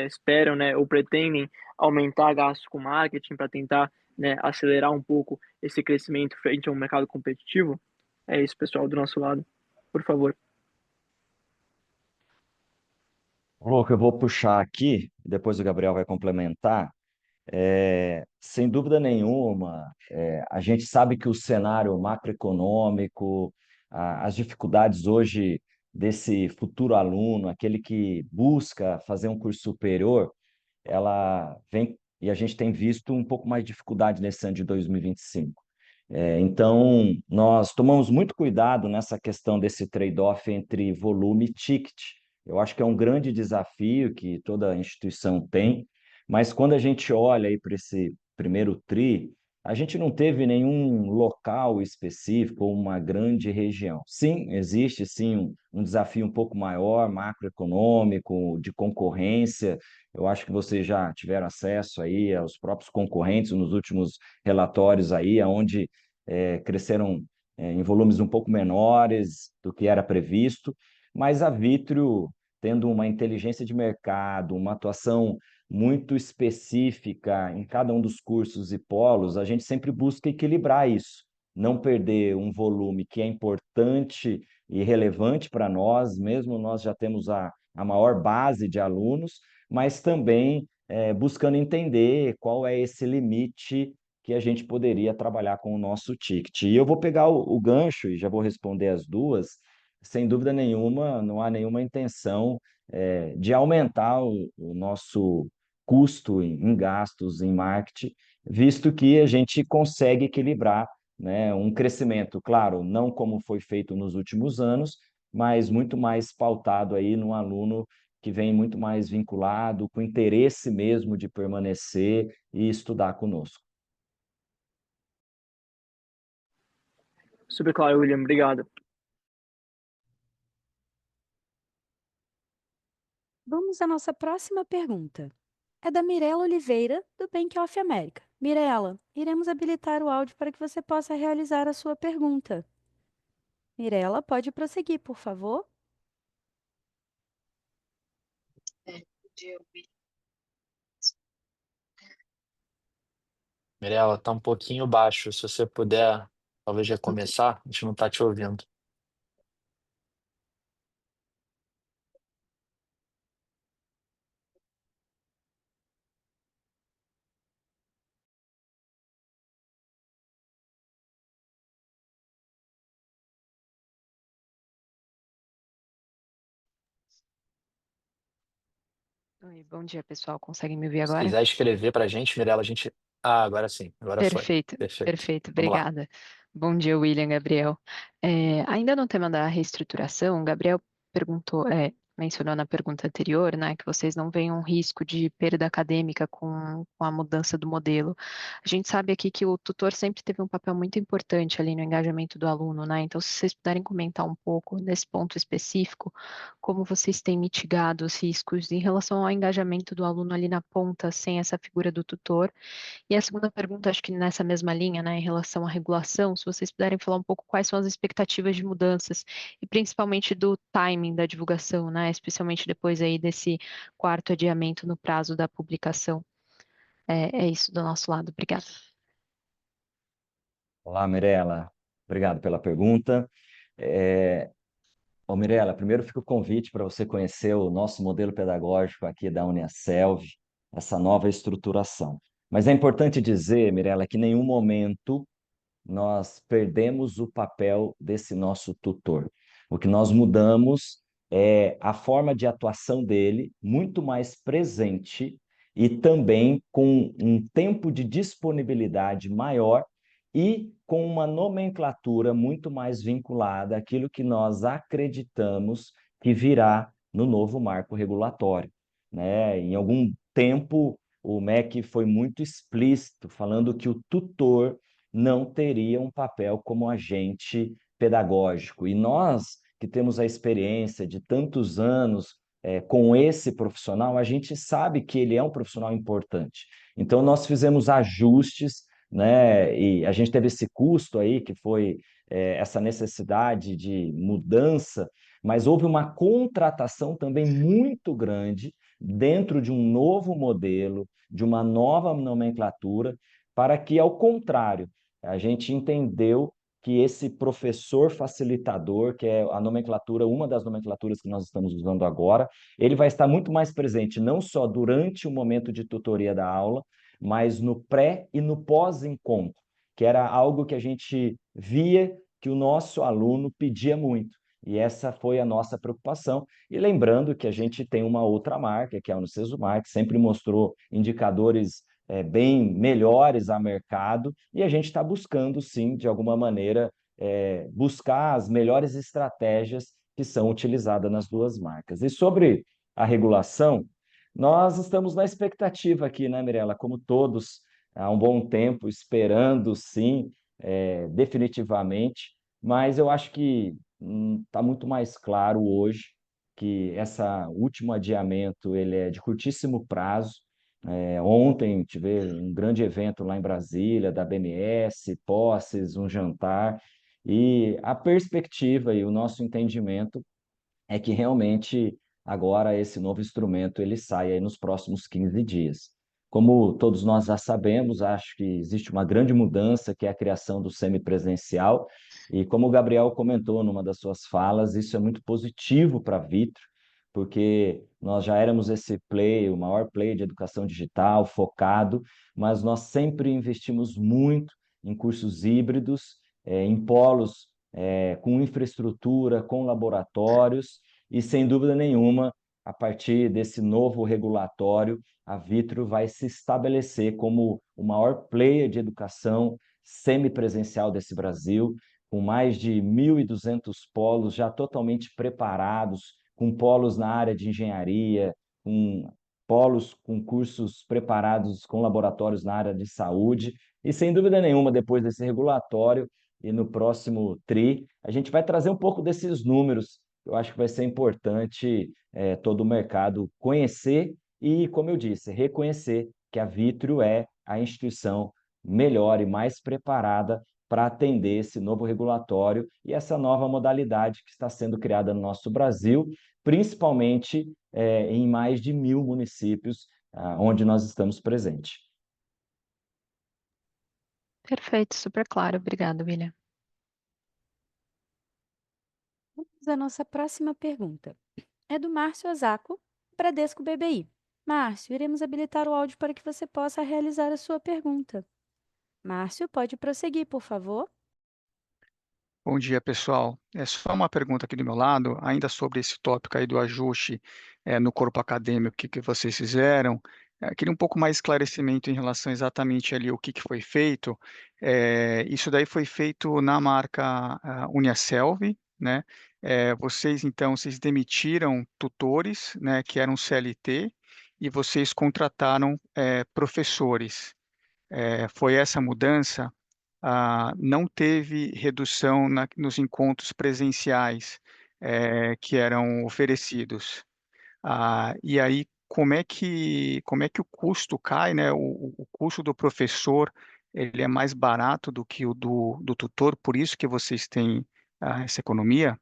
esperam, né, ou pretendem aumentar gastos com marketing para tentar, né, acelerar um pouco esse crescimento frente a um mercado competitivo? É isso, pessoal, do nosso lado. Por favor. Louco, eu vou puxar aqui, depois o Gabriel vai complementar. Sem dúvida nenhuma, a gente sabe que o cenário macroeconômico, as dificuldades hoje desse futuro aluno, aquele que busca fazer um curso superior, ela vem e a gente tem visto um pouco mais de dificuldade nesse ano de 2025. Então, nós tomamos muito cuidado nessa questão desse trade-off entre volume e ticket. Eu acho que é um grande desafio que toda instituição tem, mas quando a gente olha aí para esse primeiro tri, a gente não teve nenhum local específico ou uma grande região. Sim, existe sim um desafio um pouco maior, macroeconômico, de concorrência. Eu acho que vocês já tiveram acesso aí aos próprios concorrentes nos últimos relatórios aí, onde cresceram em volumes um pouco menores do que era previsto, mas a Vitrio, tendo uma inteligência de mercado, uma atuação muito específica em cada um dos cursos e polos, a gente sempre busca equilibrar isso, não perder um volume que é importante e relevante para nós, mesmo nós já temos a maior base de alunos, mas também buscando entender qual é esse limite que a gente poderia trabalhar com o nosso ticket. E eu vou pegar o gancho e já vou responder as duas. Sem dúvida nenhuma, não há nenhuma intenção de aumentar o nosso custo em gastos em marketing, visto que a gente consegue equilibrar, né, um crescimento, claro, não como foi feito nos últimos anos, mas muito mais pautado aí no aluno que vem muito mais vinculado, com interesse mesmo de permanecer e estudar conosco. Super claro, William. Obrigado. Vamos à nossa próxima pergunta. É da Mirela Oliveira, do Bank of America. Mirela, iremos habilitar o áudio para que você possa realizar a sua pergunta. Mirela, pode prosseguir, por favor. Mirela, tá um pouquinho baixo. Se você puder, talvez já Ok. começar, a gente não está te ouvindo. Oi, bom dia, pessoal. Conseguem me ouvir Se agora? quiser escrever para a gente, Mirela, a gente. Ah, agora sim, agora foi. Perfeito, Perfeito. perfeito, Vamos lá. obrigada. Bom dia, William, Gabriel. Ainda no tema da reestruturação, o Gabriel mencionou na pergunta anterior, né, que vocês não veem um risco de perda acadêmica com a mudança do modelo. A gente sabe aqui que o tutor sempre teve um papel muito importante ali no engajamento do aluno, né? Então, se vocês puderem comentar um pouco nesse ponto específico, como vocês têm mitigado os riscos em relação ao engajamento do aluno ali na ponta, sem essa figura do tutor. E a segunda pergunta, acho que nessa mesma linha, né, em relação à regulação, se vocês puderem falar um pouco quais são as expectativas de mudanças e principalmente do timing da divulgação, né, especialmente depois aí desse quarto adiamento no prazo da publicação. É isso do nosso lado. Obrigada. Olá, Mirela. Obrigado pela pergunta. Ô, Mirela, primeiro fica o convite para você conhecer o nosso modelo pedagógico aqui da Uniaselv, essa nova estruturação. Mas é importante dizer, Mirela, que em nenhum momento nós perdemos o papel desse nosso tutor. O que nós mudamos é a forma de atuação dele, muito mais presente e também com um tempo de disponibilidade maior e com uma nomenclatura muito mais vinculada àquilo que nós acreditamos que virá no novo marco regulatório, né? Em algum tempo, o MEC foi muito explícito, falando que o tutor não teria um papel como agente pedagógico. E nós, que temos a experiência de tantos anos com esse profissional, a gente sabe que ele é um profissional importante. Então, nós fizemos ajustes, né? E a gente teve esse custo aí, que foi essa necessidade de mudança, mas houve uma contratação também muito grande dentro de um novo modelo, de uma nova nomenclatura, para que, ao contrário, a gente entendeu que esse professor facilitador, que é a nomenclatura, uma das nomenclaturas que nós estamos usando agora, ele vai estar muito mais presente, não só durante o momento de tutoria da aula, mas no pré e no pós-encontro, que era algo que a gente via que o nosso aluno pedia muito. E essa foi a nossa preocupação. E lembrando que a gente tem uma outra marca, que é a Unicesumar, que sempre mostrou indicadores bem melhores a mercado, e a gente está buscando, sim, de alguma maneira, buscar as melhores estratégias que são utilizadas nas duas marcas. E sobre a regulação, nós estamos na expectativa aqui, né, Mirela? Como todos, há um bom tempo, esperando, sim, definitivamente, mas eu acho que está muito mais claro hoje que esse último adiamento ele é de curtíssimo prazo. Ontem tive um grande evento lá em Brasília, da BMS, posses, um jantar, e a perspectiva e o nosso entendimento é que realmente agora esse novo instrumento ele sai aí nos próximos 15 dias. Como todos nós já sabemos, acho que existe uma grande mudança, que é a criação do semipresencial, e como o Gabriel comentou numa das suas falas, isso é muito positivo para a Vitro, porque nós já éramos esse play, o maior play de educação digital, focado, mas nós sempre investimos muito em cursos híbridos, em polos com infraestrutura, com laboratórios, e sem dúvida nenhuma, a partir desse novo regulatório, a Vitro vai se estabelecer como o maior player de educação semipresencial desse Brasil, com mais de 1.200 polos já totalmente preparados, com polos na área de engenharia, com polos com cursos preparados com laboratórios na área de saúde, e sem dúvida nenhuma, depois desse regulatório, e no próximo TRI, a gente vai trazer um pouco desses números. Eu acho que vai ser importante todo o mercado conhecer e, como eu disse, reconhecer que a Vitro é a instituição melhor e mais preparada para atender esse novo regulatório e essa nova modalidade que está sendo criada no nosso Brasil, principalmente em mais de 1.000 municípios onde nós estamos presentes. Perfeito, super claro. Obrigada, William. Vamos à nossa próxima pergunta. É do Márcio Osako, Bradesco BBI. Márcio, iremos habilitar o áudio para que você possa realizar a sua pergunta. Márcio, pode prosseguir, por favor? Bom dia, pessoal. É só uma pergunta aqui do meu lado, ainda sobre esse tópico aí do ajuste no corpo acadêmico que vocês fizeram. Queria um pouco mais esclarecimento em relação exatamente ali o que foi feito. Isso daí foi feito na marca Uniaselv, né? Vocês demitiram tutores, né, que eram CLT, e vocês contrataram professores. Foi essa mudança? Não teve redução nos encontros presenciais que eram oferecidos. E aí, como é que o custo cai, né? O custo do professor, ele é mais barato do que o do tutor, por isso que vocês têm essa economia?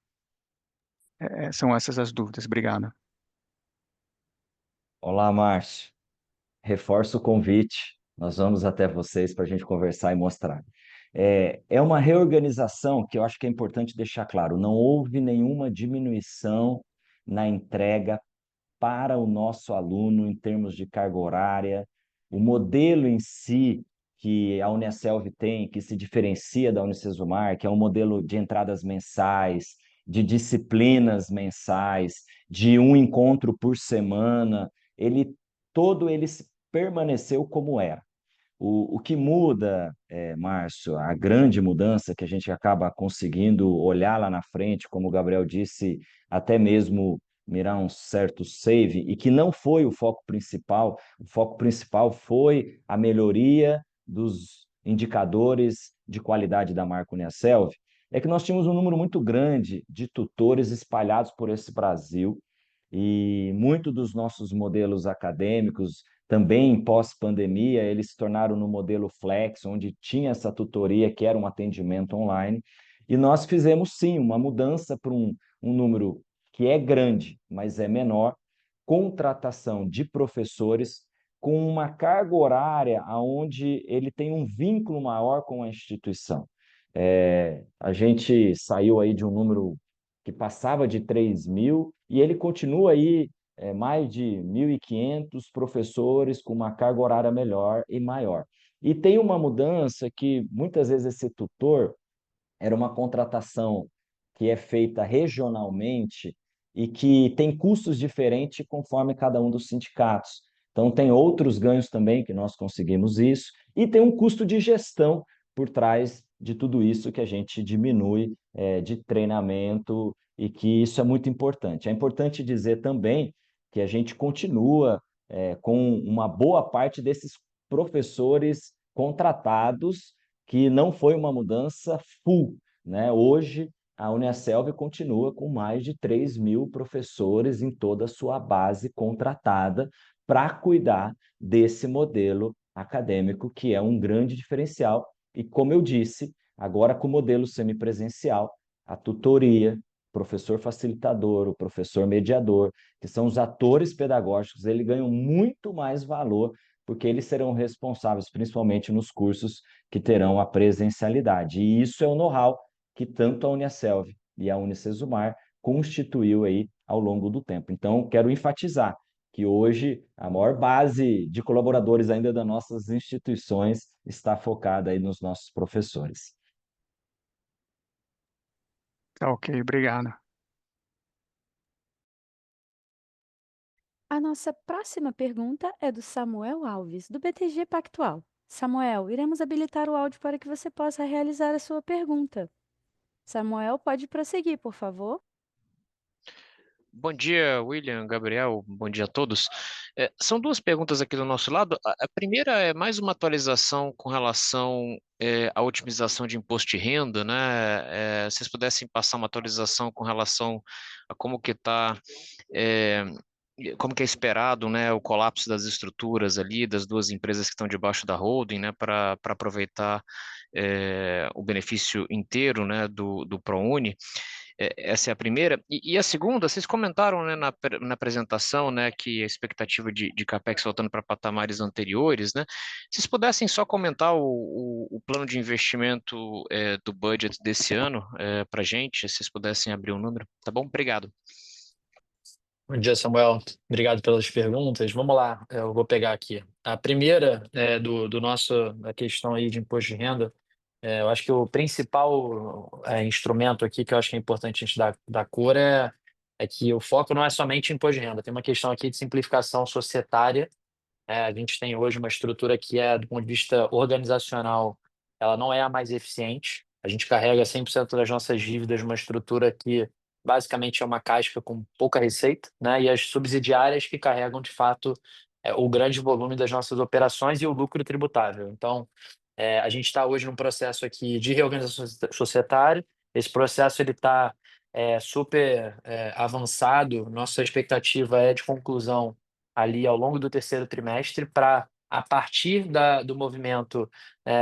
São essas as dúvidas. Obrigado. Olá, Márcio. Reforço o convite. Nós vamos até vocês para a gente conversar e mostrar. É uma reorganização que eu acho que é importante deixar claro. Não houve nenhuma diminuição na entrega para o nosso aluno em termos de carga horária. O modelo em si que a Uniaselv tem, que se diferencia da Unicesumar, que é um modelo de entradas mensais, de disciplinas mensais, de um encontro por semana, todo ele permaneceu como era. O que muda, Márcio, a grande mudança que a gente acaba conseguindo olhar lá na frente, como o Gabriel disse, até mesmo mirar um certo save, e que não foi o foco principal foi a melhoria dos indicadores de qualidade da marca Uniaselv, é que nós tínhamos um número muito grande de tutores espalhados por esse Brasil, e muito dos nossos modelos acadêmicos também pós-pandemia, eles se tornaram no modelo flex, onde tinha essa tutoria, que era um atendimento online, e nós fizemos sim uma mudança para um número que é grande, mas é menor, contratação de professores com uma carga horária onde ele tem um vínculo maior com a instituição. A gente saiu aí de um número que passava de 3.000 e ele continua aí mais de 1.500 professores com uma carga horária melhor e maior. E tem uma mudança que muitas vezes esse tutor era uma contratação que é feita regionalmente e que tem custos diferentes conforme cada um dos sindicatos. Então, tem outros ganhos também que nós conseguimos isso, e tem um custo de gestão por trás de tudo isso que a gente diminui de treinamento e que isso é muito importante. É importante dizer também que a gente continua com uma boa parte desses professores contratados, que não foi uma mudança full, né? Hoje, a Uniaselv continua com mais de 3.000 professores em toda a sua base contratada para cuidar desse modelo acadêmico, que é um grande diferencial. E, como eu disse, agora com o modelo semipresencial, a tutoria, o professor facilitador, o professor mediador, que são os atores pedagógicos, eles ganham muito mais valor, porque eles serão responsáveis, principalmente nos cursos que terão a presencialidade. E isso é o know-how que tanto a Uniaselv e a Unicesumar constituiu aí ao longo do tempo. Então, quero enfatizar que hoje a maior base de colaboradores ainda das nossas instituições está focada aí nos nossos professores. Tá ok, obrigado. A nossa próxima pergunta é do Samuel Alves, do BTG Pactual. Samuel, iremos habilitar o áudio para que você possa realizar a sua pergunta. Samuel, pode prosseguir, por favor. Bom dia, William, Gabriel, bom dia a todos. São duas perguntas aqui do nosso lado. A primeira é mais uma atualização com relação à otimização de imposto de renda, né? Se vocês pudessem passar uma atualização com relação a como que está, como que é esperado, né, o colapso das estruturas ali, das duas empresas que estão debaixo da holding, né, para aproveitar o benefício inteiro, né, do ProUni. Essa é a primeira. E a segunda, vocês comentaram, né, na apresentação, né, que a expectativa de CAPEX voltando para patamares anteriores, né? Se vocês pudessem só comentar o plano de investimento do budget desse ano para a gente, se vocês pudessem abrir um número, tá bom? Obrigado. Bom dia, Samuel. Obrigado pelas perguntas. Vamos lá, eu vou pegar aqui. A primeira da questão aí de imposto de renda. Eu acho que o principal instrumento aqui que eu acho que é importante a gente dar cor é que o foco não é somente em imposto de renda, tem uma questão aqui de simplificação societária. A gente tem hoje uma estrutura que do ponto de vista organizacional, ela não é a mais eficiente. A gente carrega 100% das nossas dívidas numa estrutura que basicamente é uma casca com pouca receita, né? E as subsidiárias que carregam, de fato, o grande volume das nossas operações e o lucro tributável. Então, a gente está hoje num processo aqui de reorganização societária. Esse processo ele está super avançado. Nossa expectativa é de conclusão ali ao longo do terceiro trimestre para, a partir do movimento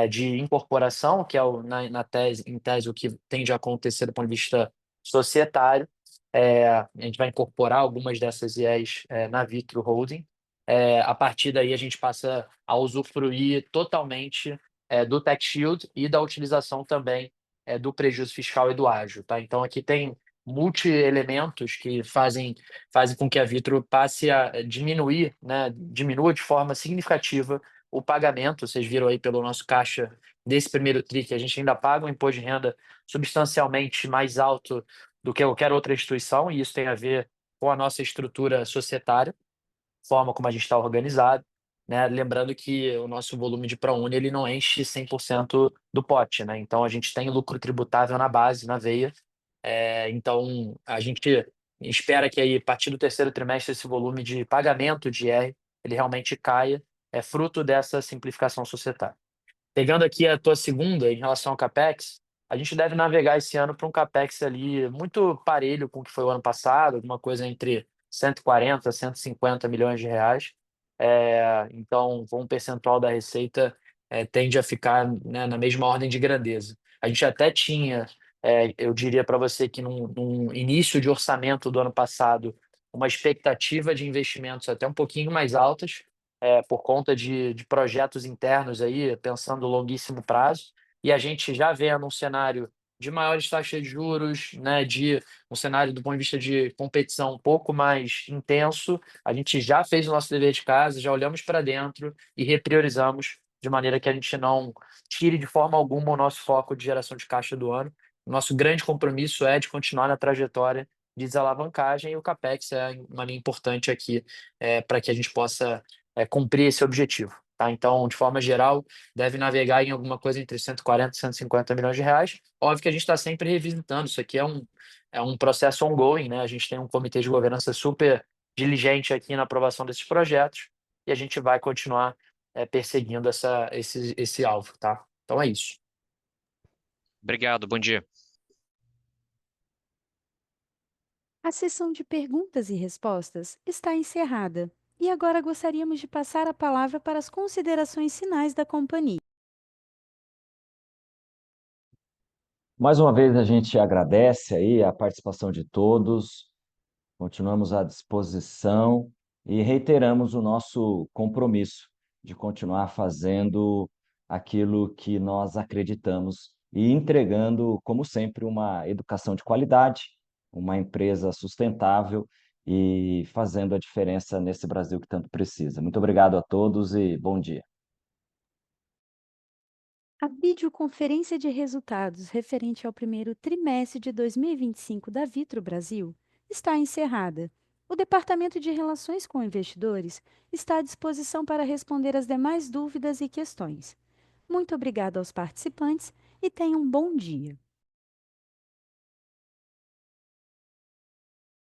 de incorporação, que é em tese o que tende a acontecer do ponto de vista societário, a gente vai incorporar algumas dessas IEs na Vitro Holding. A partir daí a gente passa a usufruir totalmente do tax shield e da utilização também do prejuízo fiscal e do ágio, tá? Então, aqui tem multi-elementos que fazem com que a Vitro passe a diminuir, né, diminua de forma significativa o pagamento. Vocês viram aí pelo nosso caixa desse primeiro TRI que a gente ainda paga um imposto de renda substancialmente mais alto do que qualquer outra instituição, e isso tem a ver com a nossa estrutura societária, forma como a gente está organizado, né? Lembrando que o nosso volume de ProUni ele não enche 100% do pote, né? Então a gente tem lucro tributável na base, na veia. Então a gente espera que aí, a partir do terceiro trimestre, esse volume de pagamento de IR ele realmente caia, fruto dessa simplificação societária. Pegando aqui a tua segunda, em relação ao CapEx, a gente deve navegar esse ano para um CapEx ali muito parelho com o que foi o ano passado, alguma coisa entre 140 a 150 milhões de reais. Então, um percentual da receita tende a ficar, né, na mesma ordem de grandeza. A gente até tinha, eu diria para você que num início de orçamento do ano passado, uma expectativa de investimentos até um pouquinho mais altas, por conta de projetos internos aí, pensando longuíssimo prazo, e a gente já vendo um cenário de maiores taxas de juros, né, de um cenário do ponto de vista de competição um pouco mais intenso. A gente já fez o nosso dever de casa, já olhamos para dentro e repriorizamos de maneira que a gente não tire de forma alguma o nosso foco de geração de caixa do ano. O nosso grande compromisso é de continuar na trajetória de desalavancagem, e o CapEx é uma linha importante aqui, para que a gente possa cumprir esse objetivo. Tá? Então, de forma geral, deve navegar em alguma coisa entre 140 e 150 milhões de reais. Óbvio que a gente está sempre revisitando, isso aqui é um processo ongoing, né? A gente tem um comitê de governança super diligente aqui na aprovação desses projetos, e a gente vai continuar perseguindo esse alvo. Tá? Então é isso. Obrigado, bom dia. A sessão de perguntas e respostas está encerrada. E agora gostaríamos de passar a palavra para as considerações finais da companhia. Mais uma vez a gente agradece aí a participação de todos, continuamos à disposição e reiteramos o nosso compromisso de continuar fazendo aquilo que nós acreditamos e entregando, como sempre, uma educação de qualidade, uma empresa sustentável e fazendo a diferença nesse Brasil que tanto precisa. Muito obrigado a todos e bom dia. A videoconferência de resultados referente ao primeiro trimestre de 2025 da Vitro Brasil está encerrada. O Departamento de Relações com Investidores está à disposição para responder as demais dúvidas e questões. Muito obrigada aos participantes e tenham um bom dia.